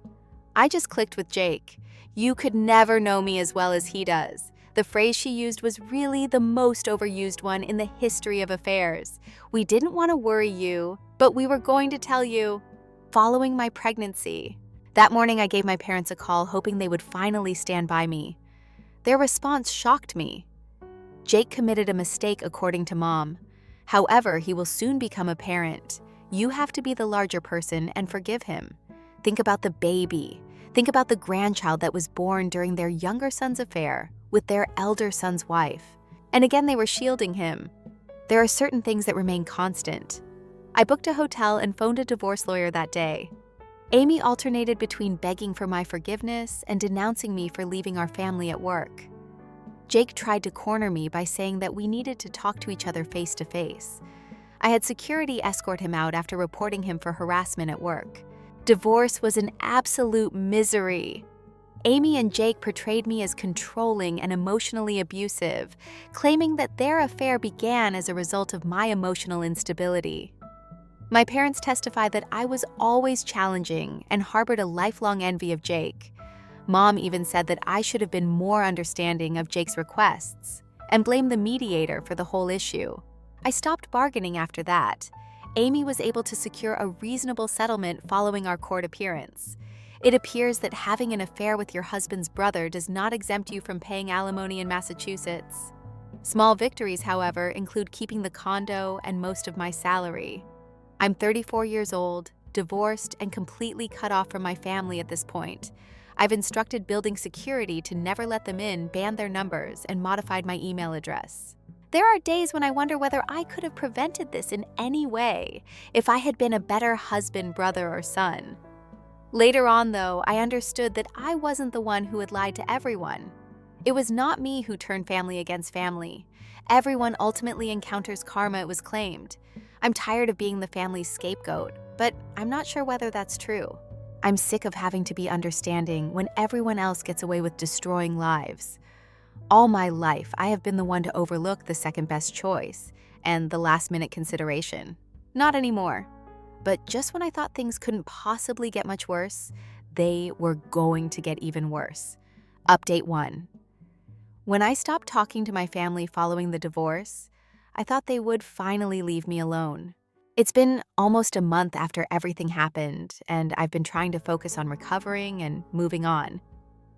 I just clicked with Jake. "You could never know me as well as he does." The phrase she used was really the most overused one in the history of affairs. "We didn't want to worry you, but we were going to tell you." Following my pregnancy, that morning I gave my parents a call hoping they would finally stand by me. Their response shocked me. "Jake committed a mistake according to Mom. However, he will soon become a parent. You have to be the larger person and forgive him. Think about the baby. Think about the grandchild that was born during their younger son's affair with their elder son's wife." And again, they were shielding him. There are certain things that remain constant. I booked a hotel and phoned a divorce lawyer that day. Amy alternated between begging for my forgiveness and denouncing me for leaving our family at work. Jake tried to corner me by saying that we needed to talk to each other face to face. I had security escort him out after reporting him for harassment at work. Divorce was an absolute misery. Amy and Jake portrayed me as controlling and emotionally abusive, claiming that their affair began as a result of my emotional instability. My parents testified that I was always challenging and harbored a lifelong envy of Jake. Mom even said that I should have been more understanding of Jake's requests and blamed the mediator for the whole issue. I stopped bargaining after that. Amy was able to secure a reasonable settlement following our court appearance. It appears that having an affair with your husband's brother does not exempt you from paying alimony in Massachusetts. Small victories, however, include keeping the condo and most of my salary. I'm 34 years old, divorced, and completely cut off from my family at this point. I've instructed building security to never let them in, banned their numbers, and modified my email address. There are days when I wonder whether I could have prevented this in any way if I had been a better husband, brother, or son. Later on, though, I understood that I wasn't the one who had lied to everyone. It was not me who turned family against family. Everyone ultimately encounters karma, it was claimed. I'm tired of being the family's scapegoat, but I'm not sure whether that's true. I'm sick of having to be understanding when everyone else gets away with destroying lives. All my life, I have been the one to overlook the second best choice and the last-minute consideration. Not anymore. But just when I thought things couldn't possibly get much worse, they were going to get even worse. Update 1. When I stopped talking to my family following the divorce, I thought they would finally leave me alone. It's been almost a month after everything happened, and I've been trying to focus on recovering and moving on.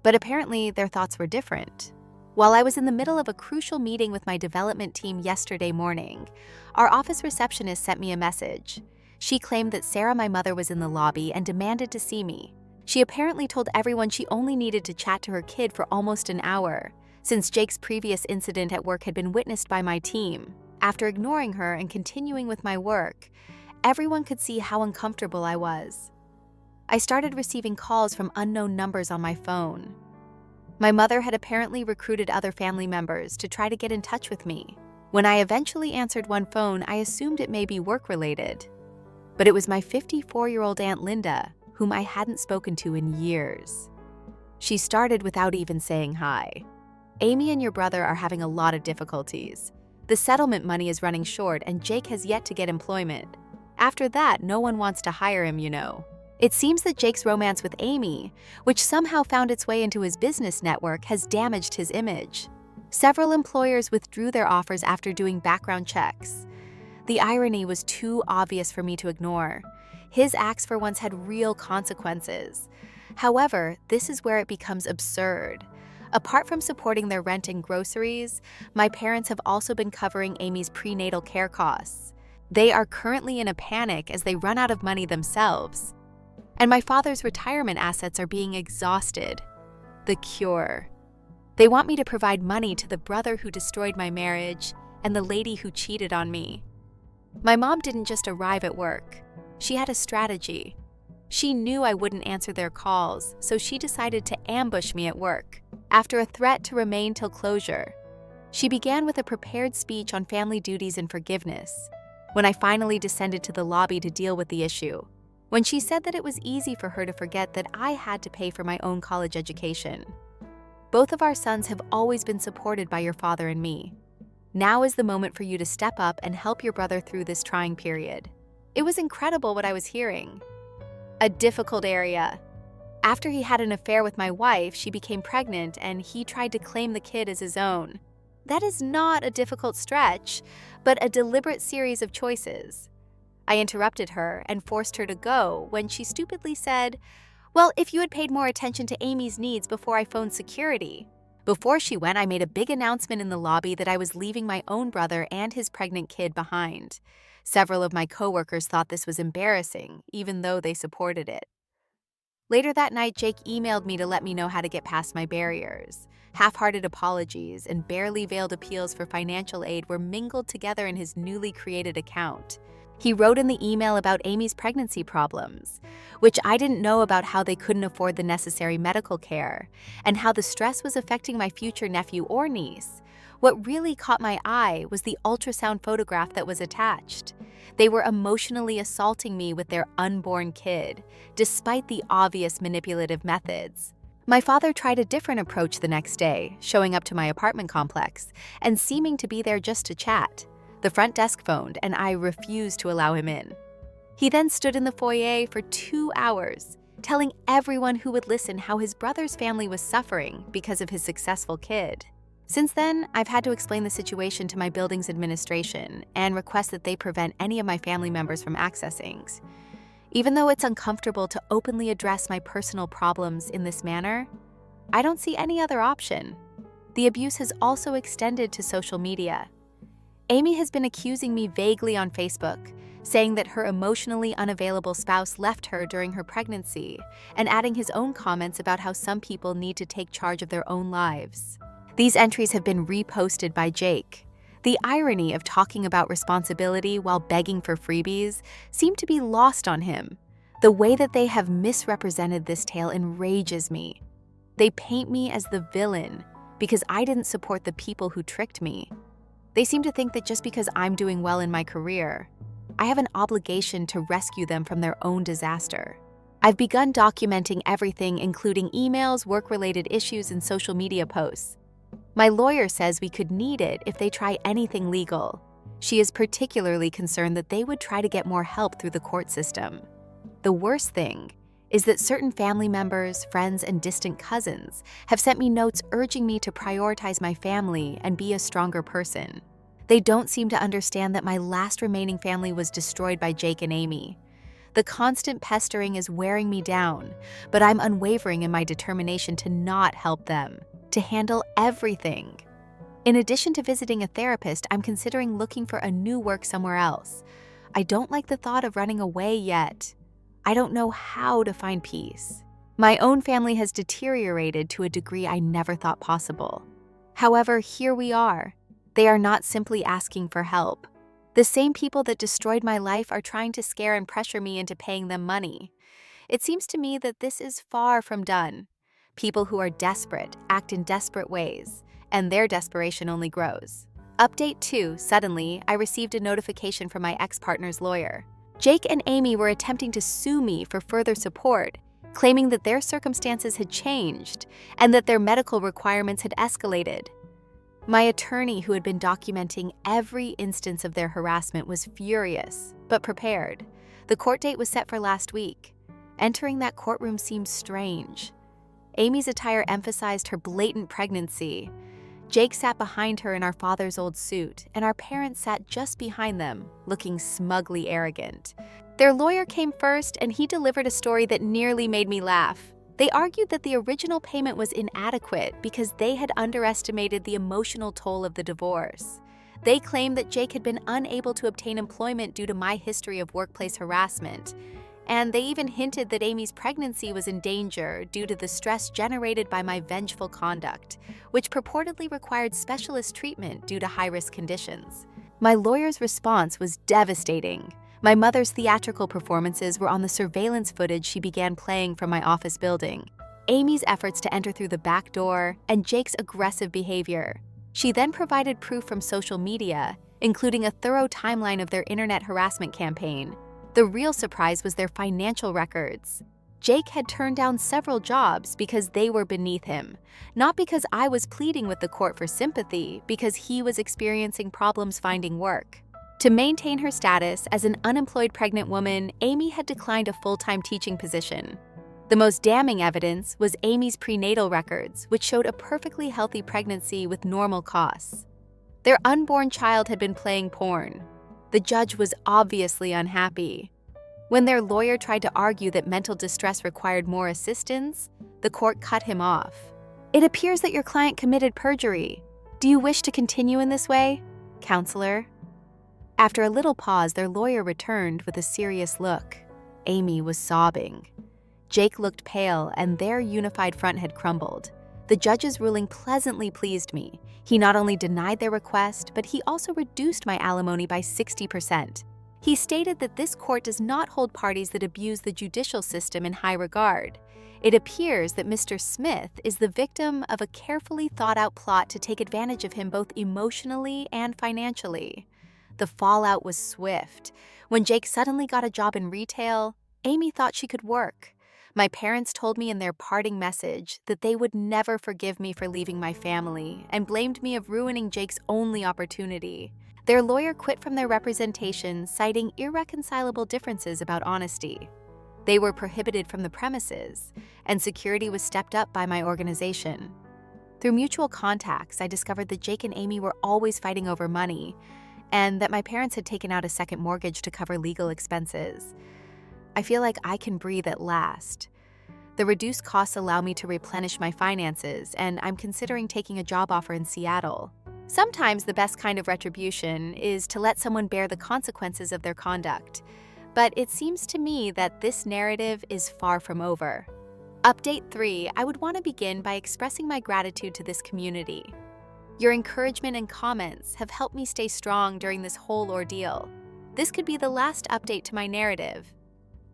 But apparently, their thoughts were different. While I was in the middle of a crucial meeting with my development team yesterday morning, our office receptionist sent me a message. She claimed that Sarah, my mother, was in the lobby and demanded to see me. She apparently told everyone she only needed to chat to her kid for almost an hour, since Jake's previous incident at work had been witnessed by my team. After ignoring her and continuing with my work, everyone could see how uncomfortable I was. I started receiving calls from unknown numbers on my phone. My mother had apparently recruited other family members to try to get in touch with me. When I eventually answered one phone, I assumed it may be work-related. But it was my 54-year-old Aunt Linda, whom I hadn't spoken to in years. She started without even saying hi. "Amy and your brother are having a lot of difficulties. The settlement money is running short and Jake has yet to get employment. After that, no one wants to hire him, you know." It seems that Jake's romance with Amy, which somehow found its way into his business network, has damaged his image. Several employers withdrew their offers after doing background checks. The irony was too obvious for me to ignore. His acts for once had real consequences. However, this is where it becomes absurd. Apart from supporting their rent and groceries, my parents have also been covering Amy's prenatal care costs. They are currently in a panic as they run out of money themselves. And my father's retirement assets are being exhausted. The cure. They want me to provide money to the brother who destroyed my marriage and the lady who cheated on me. My mom didn't just arrive at work. She had a strategy. She knew I wouldn't answer their calls, so she decided to ambush me at work. After a threat to remain till closure, she began with a prepared speech on family duties and forgiveness. When I finally descended to the lobby to deal with the issue, when she said that it was easy for her to forget that I had to pay for my own college education. "Both of our sons have always been supported by your father and me. Now is the moment for you to step up and help your brother through this trying period." It was incredible what I was hearing. A difficult area. After he had an affair with my wife, she became pregnant and he tried to claim the kid as his own. That is not a difficult stretch, but a deliberate series of choices. I interrupted her and forced her to go when she stupidly said, "Well, if you had paid more attention to Amy's needs before I phoned security." Before she went, I made a big announcement in the lobby that I was leaving my own brother and his pregnant kid behind. Several of my coworkers thought this was embarrassing, even though they supported it. Later that night, Jake emailed me to let me know how to get past my barriers. Half-hearted apologies and barely veiled appeals for financial aid were mingled together in his newly created account. He wrote in the email about Amy's pregnancy problems, which I didn't know about how they couldn't afford the necessary medical care, and how the stress was affecting my future nephew or niece. What really caught my eye was the ultrasound photograph that was attached. They were emotionally assaulting me with their unborn kid, despite the obvious manipulative methods. My father tried a different approach the next day, showing up to my apartment complex and seeming to be there just to chat. The front desk phoned, and I refused to allow him in. He then stood in the foyer for 2 hours, telling everyone who would listen how his brother's family was suffering because of his successful kid. Since then, I've had to explain the situation to my building's administration and request that they prevent any of my family members from accessing. Even though it's uncomfortable to openly address my personal problems in this manner, I don't see any other option. The abuse has also extended to social media. Amy has been accusing me vaguely on Facebook, saying that her emotionally unavailable spouse left her during her pregnancy, and adding his own comments about how some people need to take charge of their own lives. These entries have been reposted by Jake. The irony of talking about responsibility while begging for freebies seemed to be lost on him. The way that they have misrepresented this tale enrages me. They paint me as the villain because I didn't support the people who tricked me. They seem to think that just because I'm doing well in my career, I have an obligation to rescue them from their own disaster. I've begun documenting everything, including emails, work-related issues, and social media posts. My lawyer says we could need it if they try anything legal. She is particularly concerned that they would try to get more help through the court system. The worst thing is that certain family members, friends, and distant cousins have sent me notes urging me to prioritize my family and be a stronger person. They don't seem to understand that my last remaining family was destroyed by Jake and Amy. The constant pestering is wearing me down, but I'm unwavering in my determination to not help them, to handle everything. In addition to visiting a therapist, I'm considering looking for a new work somewhere else. I don't like the thought of running away yet. I don't know how to find peace. My own family has deteriorated to a degree I never thought possible. However, here we are. They are not simply asking for help. The same people that destroyed my life are trying to scare and pressure me into paying them money. It seems to me that this is far from done. People who are desperate act in desperate ways, and their desperation only grows. Update 2. Suddenly, I received a notification from my ex-partner's lawyer. Jake and Amy were attempting to sue me for further support, claiming that their circumstances had changed and that their medical requirements had escalated. My attorney, who had been documenting every instance of their harassment, was furious, but prepared. The court date was set for last week. Entering that courtroom seemed strange. Amy's attire emphasized her blatant pregnancy. Jake sat behind her in our father's old suit, and our parents sat just behind them, looking smugly arrogant. Their lawyer came first, and he delivered a story that nearly made me laugh. They argued that the original payment was inadequate because they had underestimated the emotional toll of the divorce. They claimed that Jake had been unable to obtain employment due to my history of workplace harassment, and they even hinted that Amy's pregnancy was in danger due to the stress generated by my vengeful conduct, which purportedly required specialist treatment due to high-risk conditions. My lawyer's response was devastating. My mother's theatrical performances were on the surveillance footage she began playing from my office building, Amy's efforts to enter through the back door, and Jake's aggressive behavior. She then provided proof from social media, including a thorough timeline of their internet harassment campaign. The real surprise was their financial records. Jake had turned down several jobs because they were beneath him, not because I was pleading with the court for sympathy, because he was experiencing problems finding work. To maintain her status as an unemployed pregnant woman, Amy had declined a full-time teaching position. The most damning evidence was Amy's prenatal records, which showed a perfectly healthy pregnancy with normal costs. Their unborn child had been playing porn. The judge was obviously unhappy. When their lawyer tried to argue that mental distress required more assistance, the court cut him off. "It appears that your client committed perjury. Do you wish to continue in this way, counselor?" After a little pause, their lawyer returned with a serious look. Amy was sobbing. Jake looked pale, and their unified front had crumbled. The judge's ruling pleasantly pleased me. He not only denied their request, but he also reduced my alimony by 60%. He stated that this court does not hold parties that abuse the judicial system in high regard. It appears that Mr. Smith is the victim of a carefully thought-out plot to take advantage of him both emotionally and financially. The fallout was swift. When Jake suddenly got a job in retail, Amy thought she could work. My parents told me in their parting message that they would never forgive me for leaving my family and blamed me of ruining Jake's only opportunity. Their lawyer quit from their representation, citing irreconcilable differences about honesty. They were prohibited from the premises, and security was stepped up by my organization. Through mutual contacts, I discovered that Jake and Amy were always fighting over money, and that my parents had taken out a second mortgage to cover legal expenses. I feel like I can breathe at last. The reduced costs allow me to replenish my finances, and I'm considering taking a job offer in Seattle. Sometimes the best kind of retribution is to let someone bear the consequences of their conduct, but it seems to me that this narrative is far from over. Update 3, I would want to begin by expressing my gratitude to this community. Your encouragement and comments have helped me stay strong during this whole ordeal. This could be the last update to my narrative.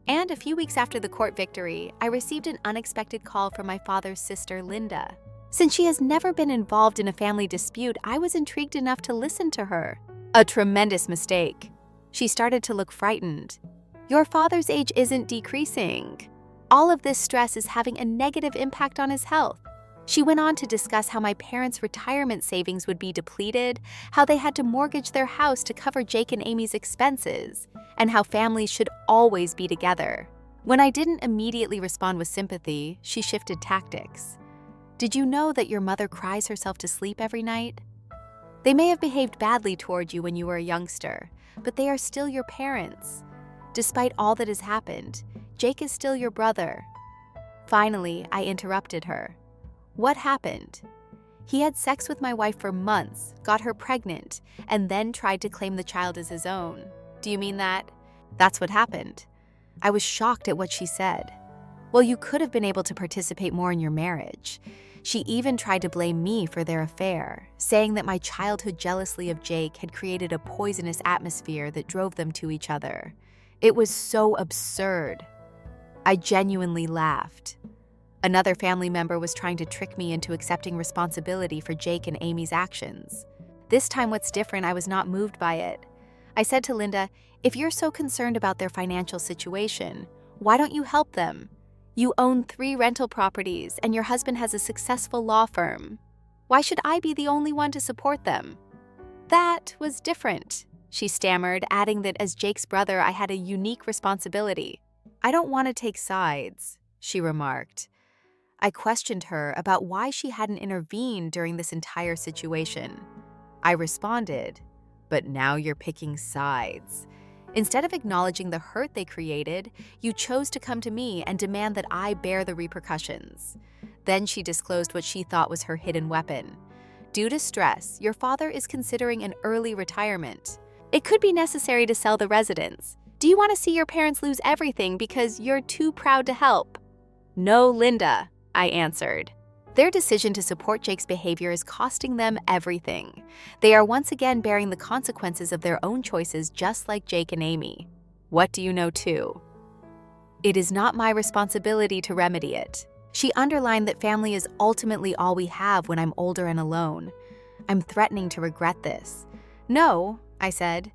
And a few weeks after the court victory, I received an unexpected call from my father's sister, Linda. Since she has never been involved in a family dispute, I was intrigued enough to listen to her. A tremendous mistake. She started to look frightened. Your father's age isn't decreasing. All of this stress is having a negative impact on his health. She went on to discuss how my parents' retirement savings would be depleted, how they had to mortgage their house to cover Jake and Amy's expenses, and how families should always be together. When I didn't immediately respond with sympathy, she shifted tactics. Did you know that your mother cries herself to sleep every night? They may have behaved badly toward you when you were a youngster, but they are still your parents. Despite all that has happened, Jake is still your brother. Finally, I interrupted her. What happened? He had sex with my wife for months, got her pregnant, and then tried to claim the child as his own. Do you mean that? That's what happened. I was shocked at what she said. Well, you could have been able to participate more in your marriage. She even tried to blame me for their affair, saying that my childhood jealousy of Jake had created a poisonous atmosphere that drove them to each other. It was so absurd. I genuinely laughed. Another family member was trying to trick me into accepting responsibility for Jake and Amy's actions. This time, what's different, I was not moved by it. I said to Linda, "If you're so concerned about their financial situation, why don't you help them? You own 3 rental properties and your husband has a successful law firm. Why should I be the only one to support them?" "That was different," she stammered, adding that as Jake's brother, I had a unique responsibility. "I don't want to take sides," she remarked. I questioned her about why she hadn't intervened during this entire situation. I responded, "But now you're picking sides. Instead of acknowledging the hurt they created, you chose to come to me and demand that I bear the repercussions." Then she disclosed what she thought was her hidden weapon. "Due to stress, your father is considering an early retirement. It could be necessary to sell the residence. Do you want to see your parents lose everything because you're too proud to help?" "No, Linda," I answered. Their decision to support Jake's behavior is costing them everything. They are once again bearing the consequences of their own choices, just like Jake and Amy. What do you know too? It is not my responsibility to remedy it. She underlined that family is ultimately all we have when I'm older and alone. I'm threatening to regret this. "No," I said.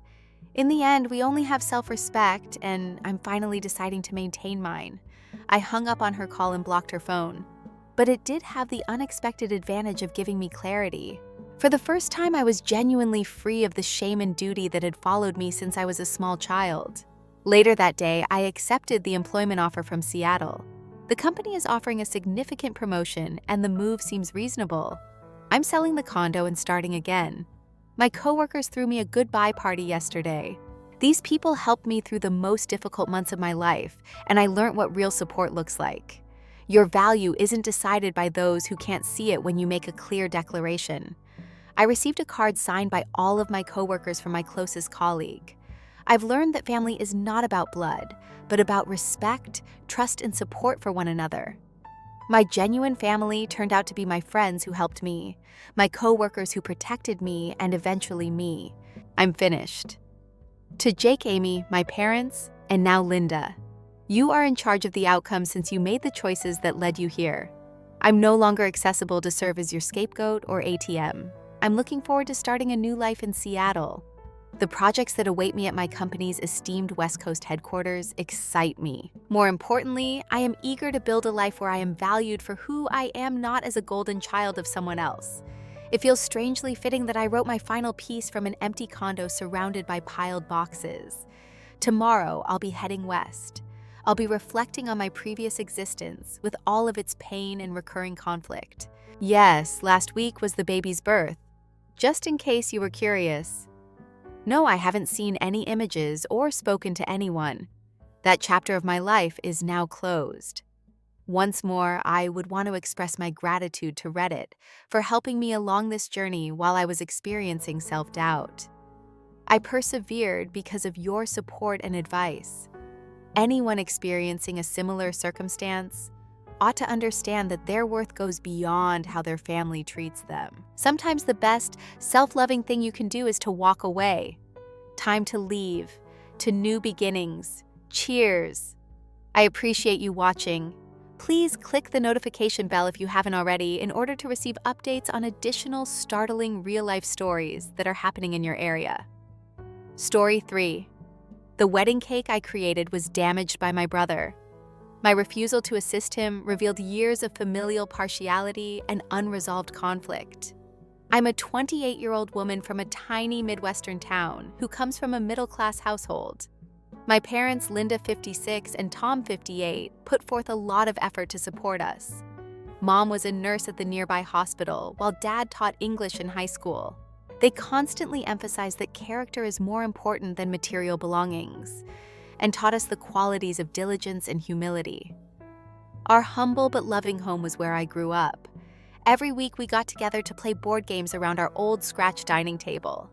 "In the end, we only have self-respect, and I'm finally deciding to maintain mine." I hung up on her call and blocked her phone. But it did have the unexpected advantage of giving me clarity. For the first time, I was genuinely free of the shame and duty that had followed me since I was a small child. Later that day, I accepted the employment offer from Seattle. The company is offering a significant promotion, and the move seems reasonable. I'm selling the condo and starting again. My coworkers threw me a goodbye party yesterday. These people helped me through the most difficult months of my life, and I learned what real support looks like. Your value isn't decided by those who can't see it when you make a clear declaration. I received a card signed by all of my coworkers from my closest colleague. I've learned that family is not about blood, but about respect, trust, and support for one another. My genuine family turned out to be my friends who helped me, my coworkers who protected me, and eventually me. I'm finished. To Jake, Amy, my parents, and now Linda. You are in charge of the outcome since you made the choices that led you here. I'm no longer accessible to serve as your scapegoat or ATM. I'm looking forward to starting a new life in Seattle. The projects that await me at my company's esteemed West Coast headquarters excite me. More importantly, I am eager to build a life where I am valued for who I am, not as a golden child of someone else. It feels strangely fitting that I wrote my final piece from an empty condo surrounded by piled boxes. Tomorrow, I'll be heading west. I'll be reflecting on my previous existence with all of its pain and recurring conflict. Yes, last week was the baby's birth. Just in case you were curious. No, I haven't seen any images or spoken to anyone. That chapter of my life is now closed. Once more, I would want to express my gratitude to Reddit for helping me along this journey while I was experiencing self-doubt. I persevered because of your support and advice. Anyone experiencing a similar circumstance ought to understand that their worth goes beyond how their family treats them. Sometimes the best, self-loving thing you can do is to walk away. Time to leave, to new beginnings. Cheers! I appreciate you watching. Please click the notification bell if you haven't already in order to receive updates on additional startling real-life stories that are happening in your area. Story 3. The wedding cake I created was damaged by my brother. My refusal to assist him revealed years of familial partiality and unresolved conflict. I'm a 28-year-old woman from a tiny Midwestern town who comes from a middle-class household. My parents, Linda, 56, and Tom, 58, put forth a lot of effort to support us. Mom was a nurse at the nearby hospital, while Dad taught English in high school. They constantly emphasized that character is more important than material belongings, and taught us the qualities of diligence and humility. Our humble but loving home was where I grew up. Every week we got together to play board games around our old scratch dining table.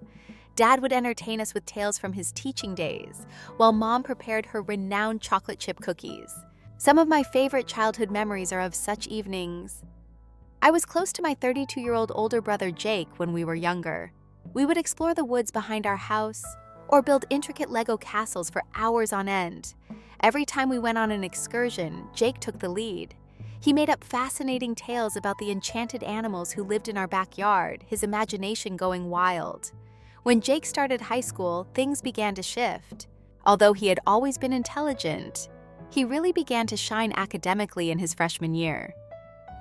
Dad would entertain us with tales from his teaching days, while Mom prepared her renowned chocolate chip cookies. Some of my favorite childhood memories are of such evenings. I was close to my 32-year-old older brother Jake when we were younger. We would explore the woods behind our house or build intricate Lego castles for hours on end. Every time we went on an excursion, Jake took the lead. He made up fascinating tales about the enchanted animals who lived in our backyard, his imagination going wild. When Jake started high school, things began to shift. Although he had always been intelligent, he really began to shine academically in his freshman year.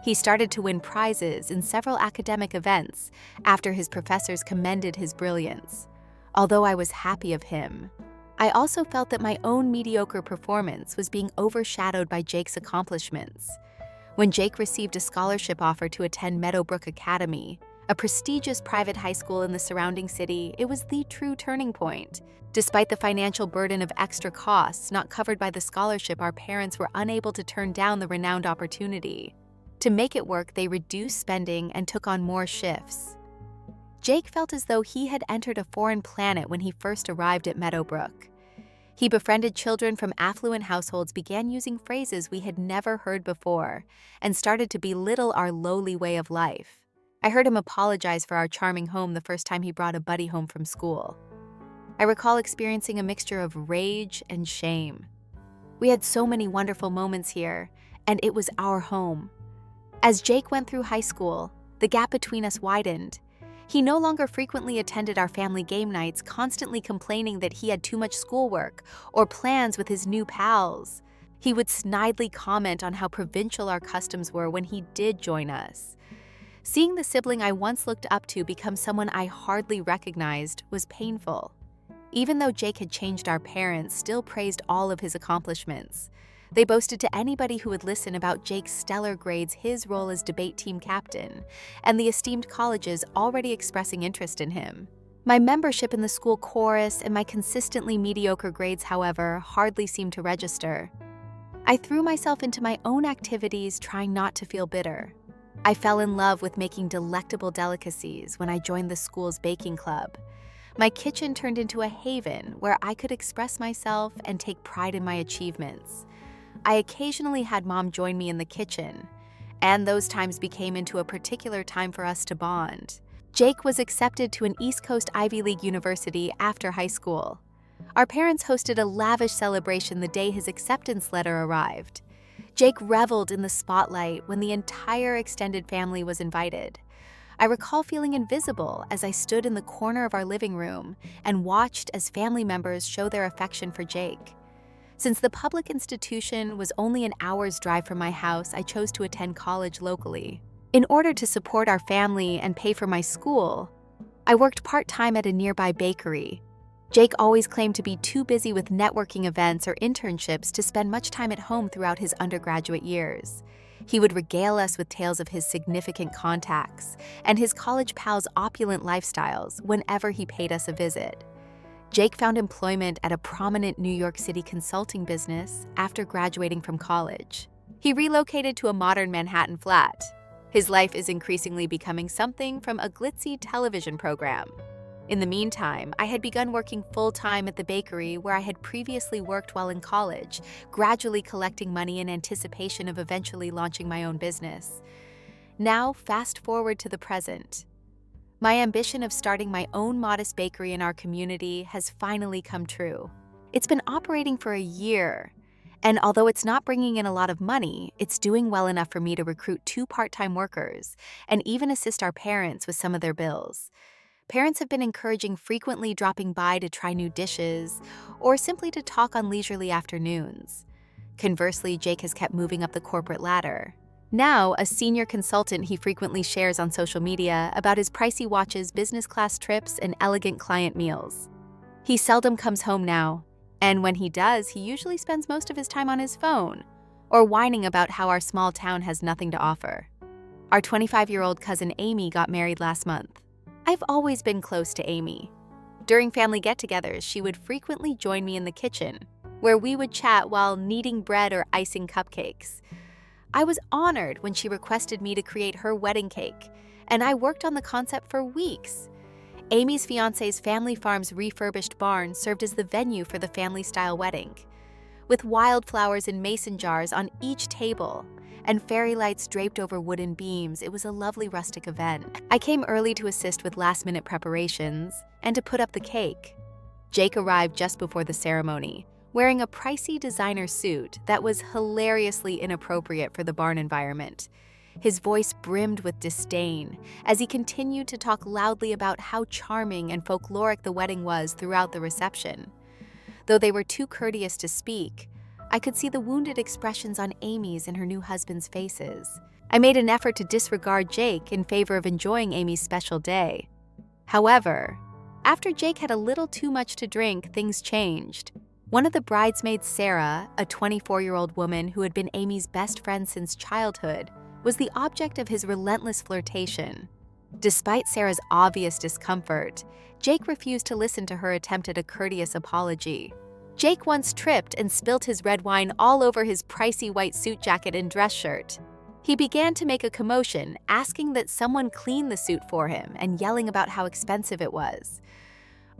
He started to win prizes in several academic events after his professors commended his brilliance. Although I was happy of him, I also felt that my own mediocre performance was being overshadowed by Jake's accomplishments. When Jake received a scholarship offer to attend Meadowbrook Academy, a prestigious private high school in the surrounding city, it was the true turning point. Despite the financial burden of extra costs not covered by the scholarship, our parents were unable to turn down the renowned opportunity. To make it work, they reduced spending and took on more shifts. Jake felt as though he had entered a foreign planet when he first arrived at Meadowbrook. He befriended children from affluent households, began using phrases we had never heard before, and started to belittle our lowly way of life. I heard him apologize for our charming home the first time he brought a buddy home from school. I recall experiencing a mixture of rage and shame. We had so many wonderful moments here, and it was our home. As Jake went through high school, the gap between us widened. He no longer frequently attended our family game nights, constantly complaining that he had too much schoolwork or plans with his new pals. He would snidely comment on how provincial our customs were when he did join us. Seeing the sibling I once looked up to become someone I hardly recognized was painful. Even though Jake had changed, our parents still praised all of his accomplishments. They boasted to anybody who would listen about Jake's stellar grades, his role as debate team captain, and the esteemed colleges already expressing interest in him. My membership in the school chorus and my consistently mediocre grades, however, hardly seemed to register. I threw myself into my own activities, trying not to feel bitter. I fell in love with making delectable delicacies when I joined the school's baking club. My kitchen turned into a haven where I could express myself and take pride in my achievements. I occasionally had Mom join me in the kitchen, and those times became into a particular time for us to bond. Jake was accepted to an East Coast Ivy League university after high school. Our parents hosted a lavish celebration the day his acceptance letter arrived. Jake reveled in the spotlight when the entire extended family was invited. I recall feeling invisible as I stood in the corner of our living room and watched as family members show their affection for Jake. Since the public institution was only an hour's drive from my house, I chose to attend college locally. In order to support our family and pay for my school, I worked part-time at a nearby bakery. Jake always claimed to be too busy with networking events or internships to spend much time at home throughout his undergraduate years. He would regale us with tales of his significant contacts and his college pals' opulent lifestyles whenever he paid us a visit. Jake found employment at a prominent New York City consulting business after graduating from college. He relocated to a modern Manhattan flat. His life is increasingly becoming something from a glitzy television program. In the meantime, I had begun working full-time at the bakery where I had previously worked while in college, gradually collecting money in anticipation of eventually launching my own business. Now, fast forward to the present. My ambition of starting my own modest bakery in our community has finally come true. It's been operating for a year, and although it's not bringing in a lot of money, it's doing well enough for me to recruit 2 part-time workers and even assist our parents with some of their bills. Parents have been encouraging frequently dropping by to try new dishes or simply to talk on leisurely afternoons. Conversely, Jake has kept moving up the corporate ladder. Now, a senior consultant, he frequently shares on social media about his pricey watches, business class trips, and elegant client meals. He seldom comes home now, and when he does, he usually spends most of his time on his phone or whining about how our small town has nothing to offer. Our 25-year-old cousin Amy got married last month. I've always been close to Amy. During family get-togethers, she would frequently join me in the kitchen, where we would chat while kneading bread or icing cupcakes. I was honored when she requested me to create her wedding cake, and I worked on the concept for weeks. Amy's fiancé's family farm's refurbished barn served as the venue for the family-style wedding. With wildflowers in mason jars on each table and fairy lights draped over wooden beams. It was a lovely rustic event. I came early to assist with last-minute preparations and to put up the cake. Jake arrived just before the ceremony, wearing a pricey designer suit that was hilariously inappropriate for the barn environment. His voice brimmed with disdain as he continued to talk loudly about how charming and folkloric the wedding was throughout the reception. Though they were too courteous to speak, I could see the wounded expressions on Amy's and her new husband's faces. I made an effort to disregard Jake in favor of enjoying Amy's special day. However, after Jake had a little too much to drink, things changed. One of the bridesmaids, Sarah, a 24-year-old woman who had been Amy's best friend since childhood, was the object of his relentless flirtation. Despite Sarah's obvious discomfort, Jake refused to listen to her attempt at a courteous apology. Jake once tripped and spilt his red wine all over his pricey white suit jacket and dress shirt. He began to make a commotion, asking that someone clean the suit for him and yelling about how expensive it was.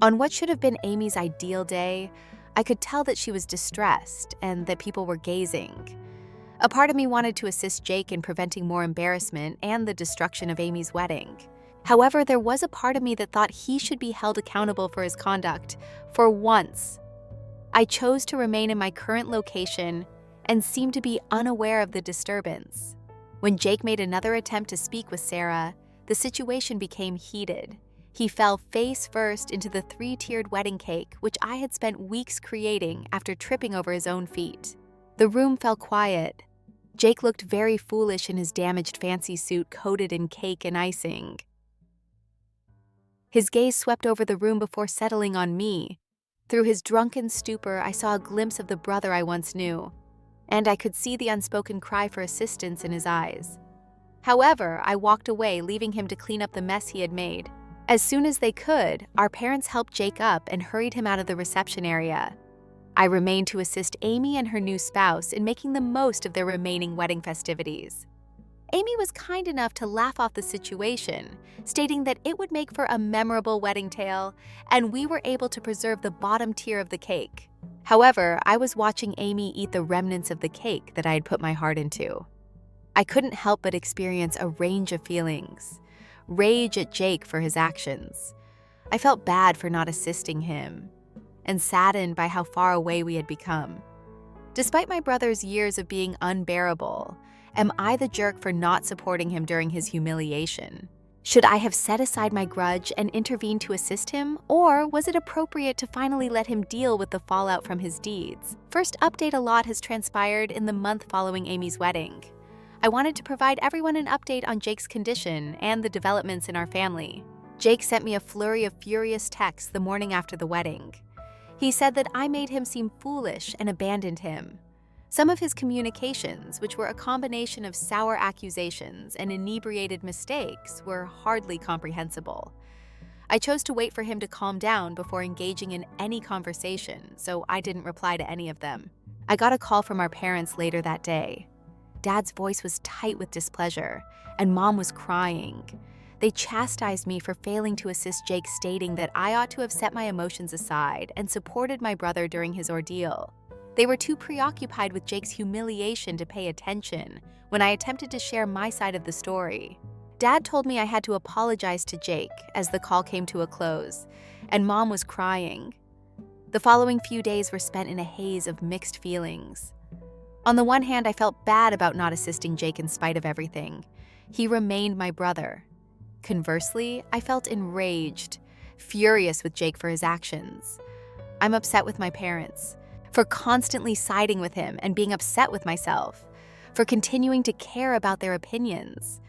On what should have been Amy's ideal day, I could tell that she was distressed and that people were gazing. A part of me wanted to assist Jake in preventing more embarrassment and the destruction of Amy's wedding. However, there was a part of me that thought he should be held accountable for his conduct. For once, I chose to remain in my current location and seemed to be unaware of the disturbance. When Jake made another attempt to speak with Sarah, the situation became heated. He fell face first into the 3-tiered wedding cake, which I had spent weeks creating after tripping over his own feet. The room fell quiet. Jake looked very foolish in his damaged fancy suit coated in cake and icing. His gaze swept over the room before settling on me. Through his drunken stupor, I saw a glimpse of the brother I once knew, and I could see the unspoken cry for assistance in his eyes. However, I walked away, leaving him to clean up the mess he had made. As soon as they could, our parents helped Jake up and hurried him out of the reception area. I remained to assist Amy and her new spouse in making the most of their remaining wedding festivities. Amy was kind enough to laugh off the situation, stating that it would make for a memorable wedding tale, and we were able to preserve the bottom tier of the cake. However, I was watching Amy eat the remnants of the cake that I had put my heart into. I couldn't help but experience a range of feelings. Rage at Jake for his actions. I felt bad for not assisting him, and saddened by how far away we had become. Despite my brother's years of being unbearable, am I the jerk for not supporting him during his humiliation? Should I have set aside my grudge and intervened to assist him, or was it appropriate to finally let him deal with the fallout from his deeds? First update, a lot has transpired in the month following Amy's wedding. I wanted to provide everyone an update on Jake's condition and the developments in our family. Jake sent me a flurry of furious texts the morning after the wedding. He said that I made him seem foolish and abandoned him. Some of his communications, which were a combination of sour accusations and inebriated mistakes, were hardly comprehensible. I chose to wait for him to calm down before engaging in any conversation, so I didn't reply to any of them. I got a call from our parents later that day. Dad's voice was tight with displeasure, and Mom was crying. They chastised me for failing to assist Jake, stating that I ought to have set my emotions aside and supported my brother during his ordeal. They were too preoccupied with Jake's humiliation to pay attention when I attempted to share my side of the story. Dad told me I had to apologize to Jake as the call came to a close, and Mom was crying. The following few days were spent in a haze of mixed feelings. On the one hand, I felt bad about not assisting Jake in spite of everything. He remained my brother. Conversely, I felt enraged, furious with Jake for his actions. I'm upset with my parents for constantly siding with him and being upset with myself, for continuing to care about their opinions.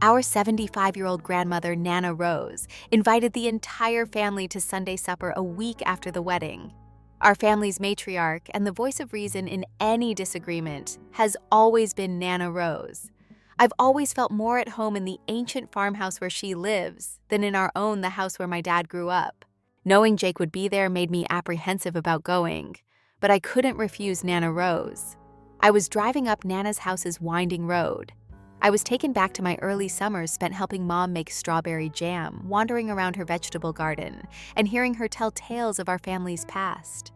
Our 75-year-old grandmother, Nana Rose, invited the entire family to Sunday supper a week after the wedding. Our family's matriarch and the voice of reason in any disagreement has always been Nana Rose. I've always felt more at home in the ancient farmhouse where she lives than in our own, the house where my dad grew up. Knowing Jake would be there made me apprehensive about going, but I couldn't refuse Nana Rose. I was driving up Nana's house's winding road. I was taken back to my early summers spent helping Mom make strawberry jam, wandering around her vegetable garden, and hearing her tell tales of our family's past.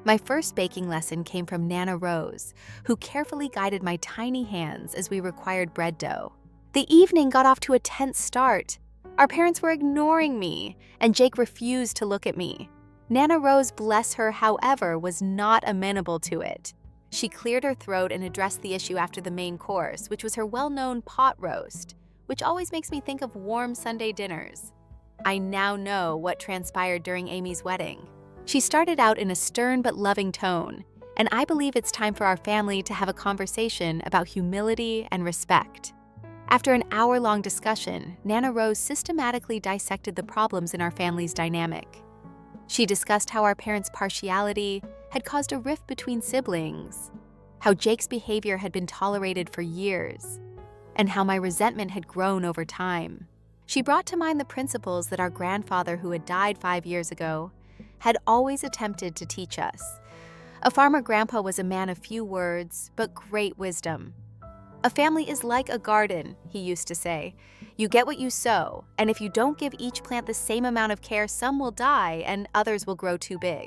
My first baking lesson came from Nana Rose, who carefully guided my tiny hands as we required bread dough. The evening got off to a tense start. Our parents were ignoring me, and Jake refused to look at me. Nana Rose, bless her, however, was not amenable to it. She cleared her throat and addressed the issue after the main course, which was her well-known pot roast, which always makes me think of warm Sunday dinners. I now know what transpired during Amy's wedding. She started out in a stern but loving tone, and I believe it's time for our family to have a conversation about humility and respect. After an hour-long discussion, Nana Rose systematically dissected the problems in our family's dynamic. She discussed how our parents' partiality had caused a rift between siblings, how Jake's behavior had been tolerated for years, and how my resentment had grown over time. She brought to mind the principles that our grandfather, who had died 5 years ago, had always attempted to teach us. A farmer grandpa was a man of few words, but great wisdom. A family is like a garden, he used to say. You get what you sow, and if you don't give each plant the same amount of care, some will die and others will grow too big.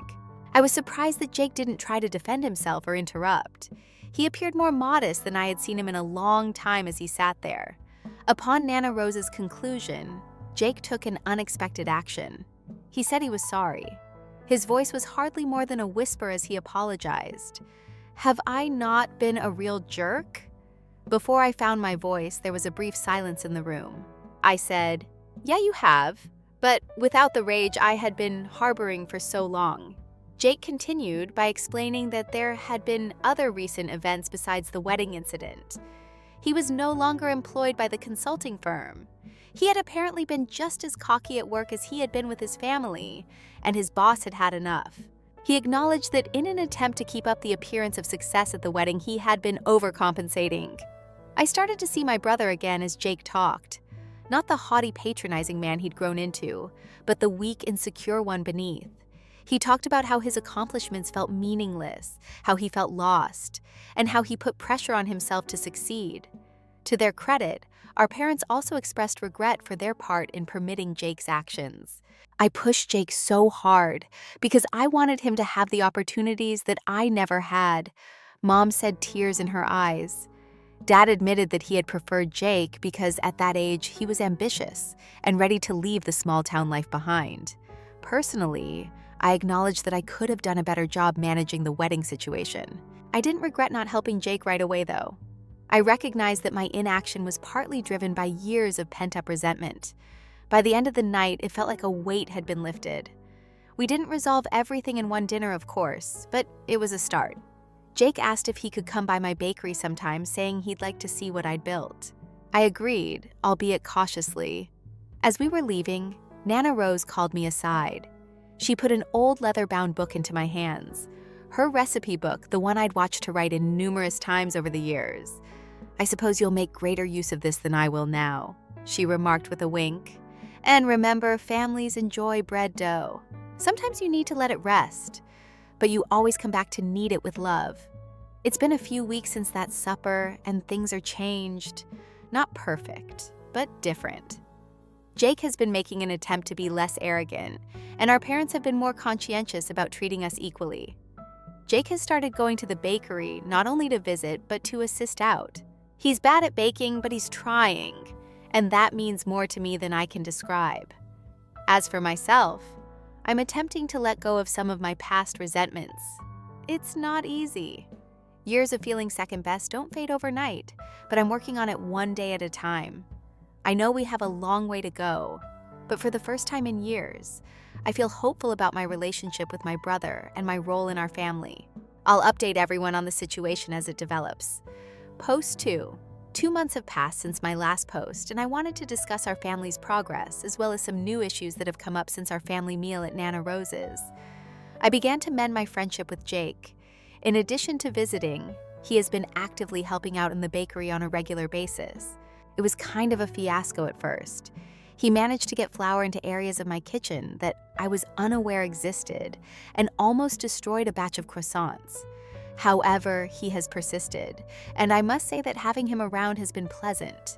I was surprised that Jake didn't try to defend himself or interrupt. He appeared more modest than I had seen him in a long time as he sat there. Upon Nana Rose's conclusion, Jake took an unexpected action. He said he was sorry. His voice was hardly more than a whisper as he apologized. Have I not been a real jerk? Before I found my voice, there was a brief silence in the room. I said, "Yeah, you have, but without the rage I had been harboring for so long." Jake continued by explaining that there had been other recent events besides the wedding incident. He was no longer employed by the consulting firm. He had apparently been just as cocky at work as he had been with his family, and his boss had had enough. He acknowledged that in an attempt to keep up the appearance of success at the wedding, he had been overcompensating. I started to see my brother again as Jake talked. Not the haughty, patronizing man he'd grown into, but the weak, insecure one beneath. He talked about how his accomplishments felt meaningless, how he felt lost, and how he put pressure on himself to succeed. To their credit, our parents also expressed regret for their part in permitting Jake's actions. I pushed Jake so hard because I wanted him to have the opportunities that I never had. Mom said, tears in her eyes. Dad admitted that he had preferred Jake because at that age he was ambitious and ready to leave the small-town life behind. Personally, I acknowledged that I could have done a better job managing the wedding situation. I didn't regret not helping Jake right away, though. I recognized that my inaction was partly driven by years of pent-up resentment. By the end of the night, it felt like a weight had been lifted. We didn't resolve everything in one dinner, of course, but it was a start. Jake asked if he could come by my bakery sometime, saying he'd like to see what I'd built. I agreed, albeit cautiously. As we were leaving, Nana Rose called me aside. She put an old leather-bound book into my hands. Her recipe book, the one I'd watched her write in numerous times over the years. "I suppose you'll make greater use of this than I will now," she remarked with a wink. "And remember, families enjoy bread dough. Sometimes you need to let it rest, but you always come back to knead it with love." It's been a few weeks since that supper, and things are changed. Not perfect, but different. Jake has been making an attempt to be less arrogant, and our parents have been more conscientious about treating us equally. Jake has started going to the bakery not only to visit, but to assist out. He's bad at baking, but he's trying, and that means more to me than I can describe. As for myself, I'm attempting to let go of some of my past resentments. It's not easy. Years of feeling second best don't fade overnight, but I'm working on it one day at a time. I know we have a long way to go, but for the first time in years, I feel hopeful about my relationship with my brother and my role in our family. I'll update everyone on the situation as it develops. Post 2. 2 months have passed since my last post, and I wanted to discuss our family's progress as well as some new issues that have come up since our family meal at Nana Rose's. I began to mend my friendship with Jake. In addition to visiting, he has been actively helping out in the bakery on a regular basis. It was kind of a fiasco at first. He managed to get flour into areas of my kitchen that I was unaware existed and almost destroyed a batch of croissants. However, he has persisted, and I must say that having him around has been pleasant.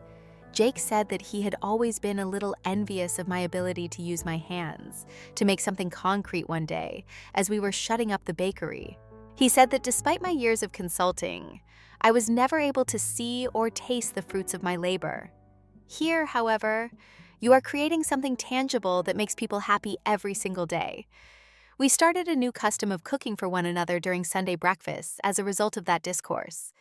Jake said that he had always been a little envious of my ability to use my hands to make something concrete one day as we were shutting up the bakery. He said that despite my years of consulting, I was never able to see or taste the fruits of my labor. Here, however, you are creating something tangible that makes people happy every single day. We started a new custom of cooking for one another during Sunday breakfasts as a result of that discourse.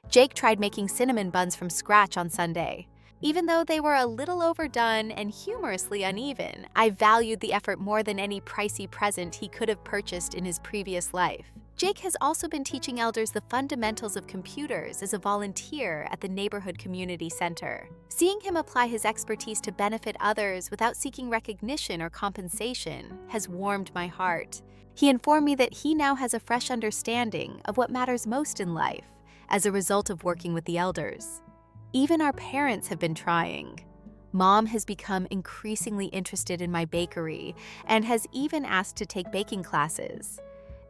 Jake tried making cinnamon buns from scratch on Sunday. Even though they were a little overdone and humorously uneven, I valued the effort more than any pricey present he could have purchased in his previous life. Jake has also been teaching elders the fundamentals of computers as a volunteer at the neighborhood community center. Seeing him apply his expertise to benefit others without seeking recognition or compensation has warmed my heart. He informed me that he now has a fresh understanding of what matters most in life as a result of working with the elders. Even our parents have been trying. Mom has become increasingly interested in my bakery and has even asked to take baking classes.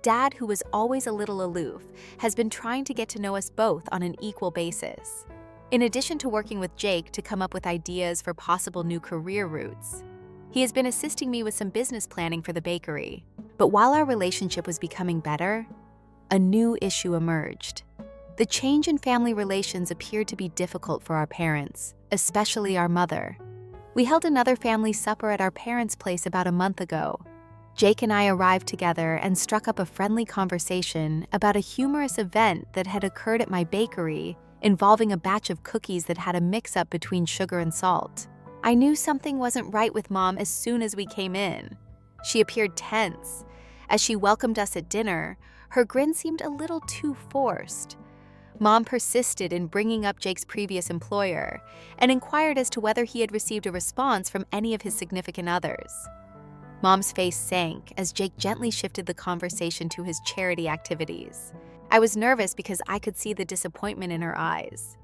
Dad, who was always a little aloof, has been trying to get to know us both on an equal basis. In addition to working with Jake to come up with ideas for possible new career routes, he has been assisting me with some business planning for the bakery. But while our relationship was becoming better, a new issue emerged. The change in family relations appeared to be difficult for our parents, especially our mother. We held another family supper at our parents' place about a month ago. Jake and I arrived together and struck up a friendly conversation about a humorous event that had occurred at my bakery involving a batch of cookies that had a mix-up between sugar and salt. I knew something wasn't right with Mom as soon as we came in. She appeared tense. As she welcomed us at dinner, her grin seemed a little too forced. Mom persisted in bringing up Jake's previous employer and inquired as to whether he had received a response from any of his significant others. Mom's face sank as Jake gently shifted the conversation to his charity activities. I was nervous because I could see the disappointment in her eyes.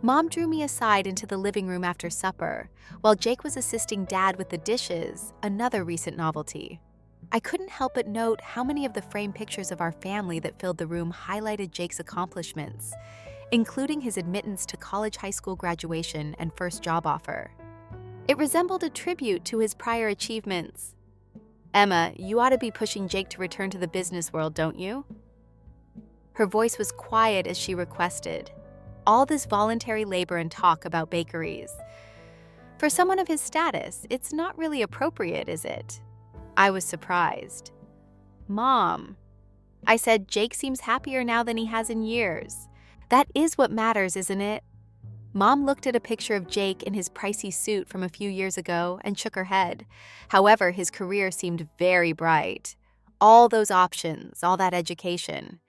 Mom drew me aside into the living room after supper, while Jake was assisting Dad with the dishes, another recent novelty. I couldn't help but note how many of the framed pictures of our family that filled the room highlighted Jake's accomplishments, including his admittance to college, high school graduation, and first job offer. It resembled a tribute to his prior achievements. Emma, you ought to be pushing Jake to return to the business world, don't you? Her voice was quiet as she requested. All this voluntary labor and talk about bakeries. For someone of his status, it's not really appropriate, is it? I was surprised. Mom, I said, Jake seems happier now than he has in years. That is what matters, isn't it? Mom looked at a picture of Jake in his pricey suit from a few years ago and shook her head. However, his career seemed very bright. All those options, all that education.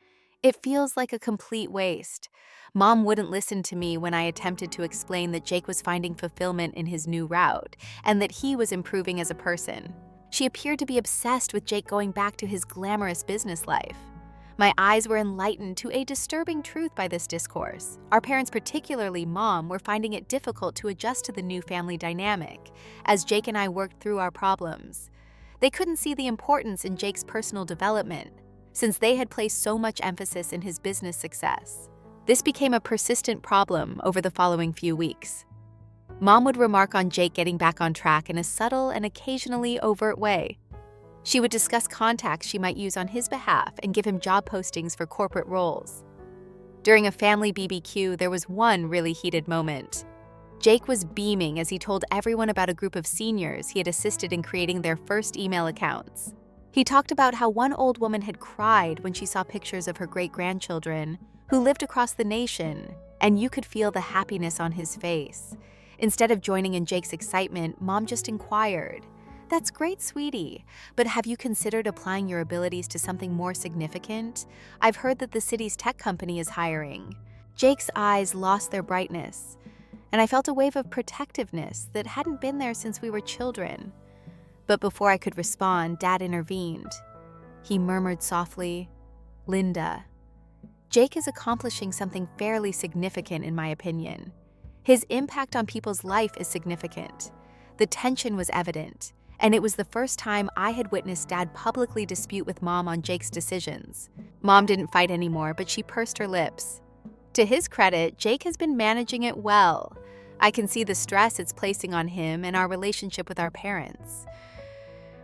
It feels like a complete waste. Mom wouldn't listen to me when I attempted to explain that Jake was finding fulfillment in his new route and that he was improving as a person. She appeared to be obsessed with Jake going back to his glamorous business life. My eyes were enlightened to a disturbing truth by this discourse. Our parents, particularly Mom, were finding it difficult to adjust to the new family dynamic as Jake and I worked through our problems. They couldn't see the importance in Jake's personal development, since they had placed so much emphasis in his business success. This became a persistent problem over the following few weeks. Mom would remark on Jake getting back on track in a subtle and occasionally overt way. She would discuss contacts she might use on his behalf and give him job postings for corporate roles. During a family BBQ, there was one really heated moment. Jake was beaming as he told everyone about a group of seniors he had assisted in creating their first email accounts. He talked about how one old woman had cried when she saw pictures of her great-grandchildren who lived across the nation, and you could feel the happiness on his face. Instead of joining in Jake's excitement, Mom just inquired, "That's great, sweetie, but have you considered applying your abilities to something more significant? I've heard that the city's tech company is hiring." Jake's eyes lost their brightness, and I felt a wave of protectiveness that hadn't been there since we were children. But before I could respond, Dad intervened. He murmured softly, "Linda, Jake is accomplishing something fairly significant in my opinion. His impact on people's life is significant." The tension was evident, and it was the first time I had witnessed Dad publicly dispute with Mom on Jake's decisions. Mom didn't fight anymore, but she pursed her lips. To his credit, Jake has been managing it well, I can see the stress it's placing on him and our relationship with our parents.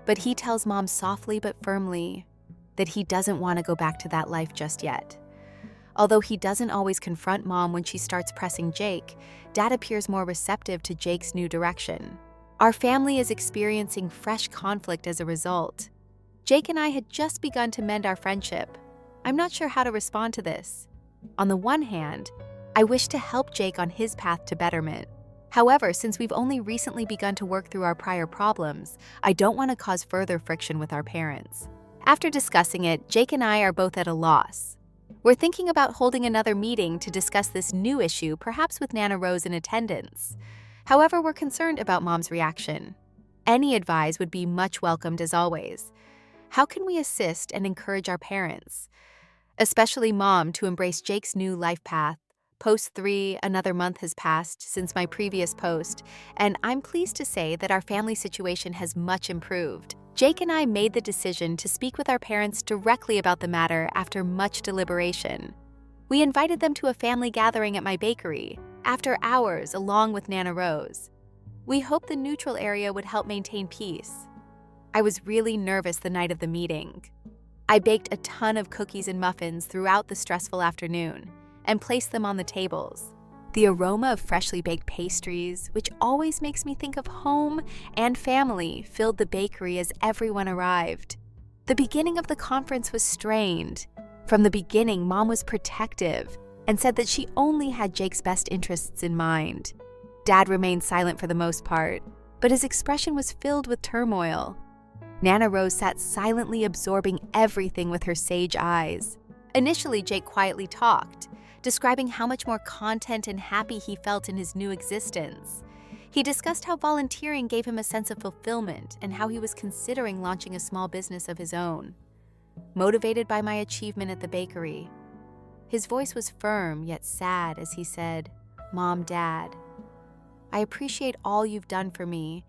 But he tells Mom softly but firmly that he doesn't want to go back to that life just yet. Although he doesn't always confront Mom when she starts pressing Jake, Dad appears more receptive to Jake's new direction. Our family is experiencing fresh conflict as a result. Jake and I had just begun to mend our friendship. I'm not sure how to respond to this. On the one hand, I wish to help Jake on his path to betterment. However, since we've only recently begun to work through our prior problems, I don't want to cause further friction with our parents. After discussing it, Jake and I are both at a loss. We're thinking about holding another meeting to discuss this new issue, perhaps with Nana Rose in attendance. However, we're concerned about Mom's reaction. Any advice would be much welcomed as always. How can we assist and encourage our parents, especially Mom, to embrace Jake's new life path? Post 3, another month has passed since my previous post, and I'm pleased to say that our family situation has much improved. Jake and I made the decision to speak with our parents directly about the matter after much deliberation. We invited them to a family gathering at my bakery, after hours along with Nana Rose. We hoped the neutral area would help maintain peace. I was really nervous the night of the meeting. I baked a ton of cookies and muffins throughout the stressful afternoon and placed them on the tables. The aroma of freshly baked pastries, which always makes me think of home and family, filled the bakery as everyone arrived. The beginning of the conference was strained. From the beginning, Mom was protective and said that she only had Jake's best interests in mind. Dad remained silent for the most part, but his expression was filled with turmoil. Nana Rose sat silently absorbing everything with her sage eyes. Initially, Jake quietly talked, describing how much more content and happy he felt in his new existence. He discussed how volunteering gave him a sense of fulfillment and how he was considering launching a small business of his own. Motivated by my achievement at the bakery, his voice was firm yet sad as he said, "Mom, Dad, I appreciate all you've done for me,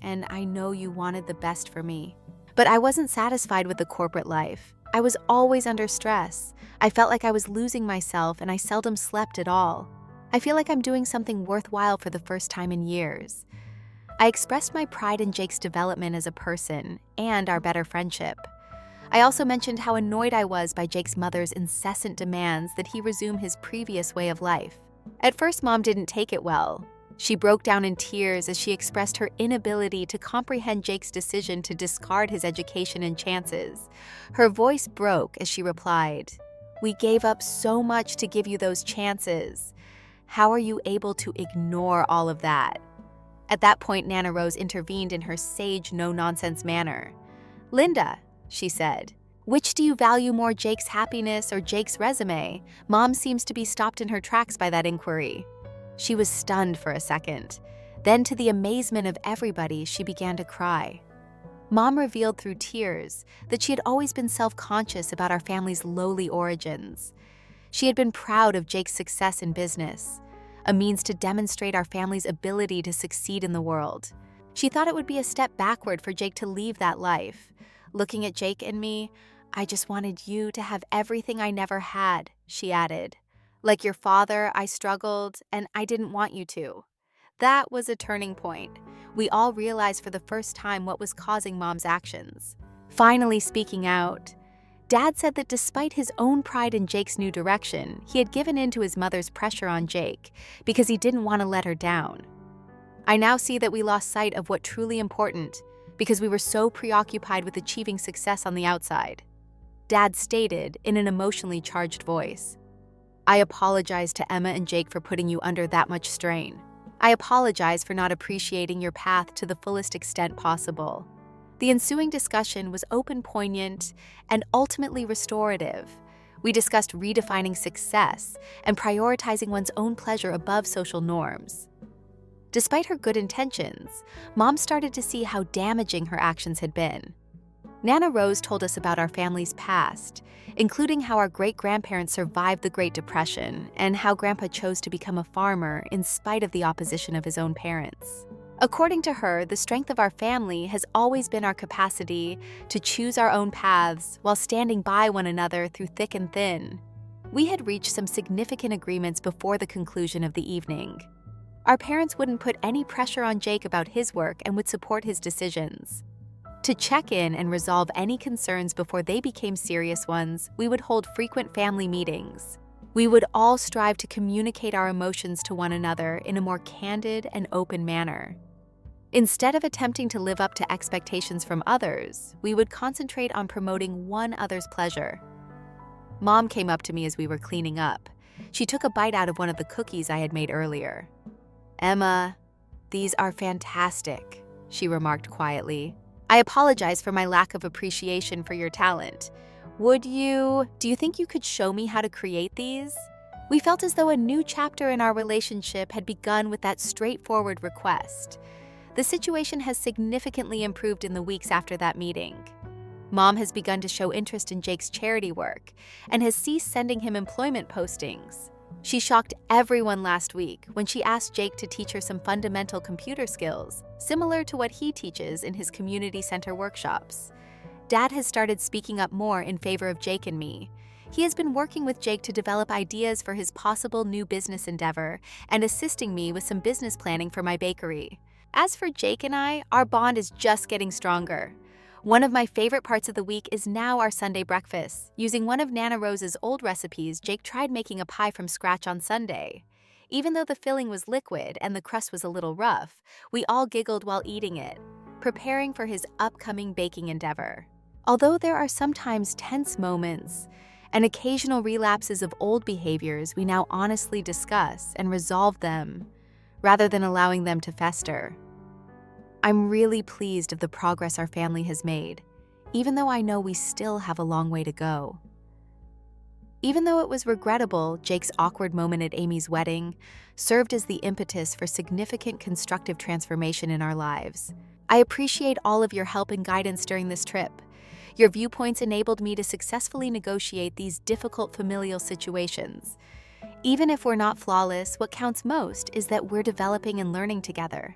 and I know you wanted the best for me. But I wasn't satisfied with the corporate life. I was always under stress. I felt like I was losing myself and I seldom slept at all. I feel like I'm doing something worthwhile for the first time in years." I expressed my pride in Jake's development as a person and our better friendship. I also mentioned how annoyed I was by Jake's mother's incessant demands that he resume his previous way of life. At first, Mom didn't take it well. She broke down in tears as she expressed her inability to comprehend Jake's decision to discard his education and chances. Her voice broke as she replied, "We gave up so much to give you those chances. How are you able to ignore all of that?" At that point, Nana Rose intervened in her sage, no-nonsense manner. "Linda," she said, "which do you value more, Jake's happiness or Jake's resume?" Mom seems to be stopped in her tracks by that inquiry. She was stunned for a second. Then, to the amazement of everybody, she began to cry. Mom revealed through tears that she had always been self-conscious about our family's lowly origins. She had been proud of Jake's success in business, a means to demonstrate our family's ability to succeed in the world. She thought it would be a step backward for Jake to leave that life. "Looking at Jake and me, I just wanted you to have everything I never had," she added. "Like your father, I struggled, and I didn't want you to." That was a turning point. We all realized for the first time what was causing Mom's actions. Finally speaking out, Dad said that despite his own pride in Jake's new direction, he had given in to his mother's pressure on Jake because he didn't want to let her down. I now see that we lost sight of what truly important because we were so preoccupied with achieving success on the outside. Dad stated in an emotionally charged voice, "I apologize to Emma and Jake for putting you under that much strain. I apologize for not appreciating your path to the fullest extent possible." The ensuing discussion was open, poignant, and ultimately restorative. We discussed redefining success and prioritizing one's own pleasure above social norms. Despite her good intentions, Mom started to see how damaging her actions had been. Nana Rose told us about our family's past, including how our great-grandparents survived the Great Depression and how Grandpa chose to become a farmer in spite of the opposition of his own parents. According to her, the strength of our family has always been our capacity to choose our own paths while standing by one another through thick and thin. We had reached some significant agreements before the conclusion of the evening. Our parents wouldn't put any pressure on Jake about his work and would support his decisions. To check in and resolve any concerns before they became serious ones, we would hold frequent family meetings. We would all strive to communicate our emotions to one another in a more candid and open manner. Instead of attempting to live up to expectations from others, we would concentrate on promoting one other's pleasure. Mom came up to me as we were cleaning up. She took a bite out of one of the cookies I had made earlier. "Emma, these are fantastic," she remarked quietly. "I apologize for my lack of appreciation for your talent. Do you think you could show me how to create these?" We felt as though a new chapter in our relationship had begun with that straightforward request. The situation has significantly improved in the weeks after that meeting. Mom has begun to show interest in Jake's charity work and has ceased sending him employment postings. She shocked everyone last week when she asked Jake to teach her some fundamental computer skills, similar to what he teaches in his community center workshops. Dad has started speaking up more in favor of Jake and me. He has been working with Jake to develop ideas for his possible new business endeavor and assisting me with some business planning for my bakery. As for Jake and I, our bond is just getting stronger. One of my favorite parts of the week is now our Sunday breakfast. Using one of Nana Rose's old recipes, Jake tried making a pie from scratch on Sunday. Even though the filling was liquid and the crust was a little rough, we all giggled while eating it, preparing for his upcoming baking endeavor. Although there are sometimes tense moments and occasional relapses of old behaviors, we now honestly discuss and resolve them rather than allowing them to fester. I'm really pleased of the progress our family has made, even though I know we still have a long way to go. Even though it was regrettable, Jake's awkward moment at Amy's wedding served as the impetus for significant constructive transformation in our lives. I appreciate all of your help and guidance during this trip. Your viewpoints enabled me to successfully negotiate these difficult familial situations. Even if we're not flawless, what counts most is that we're developing and learning together.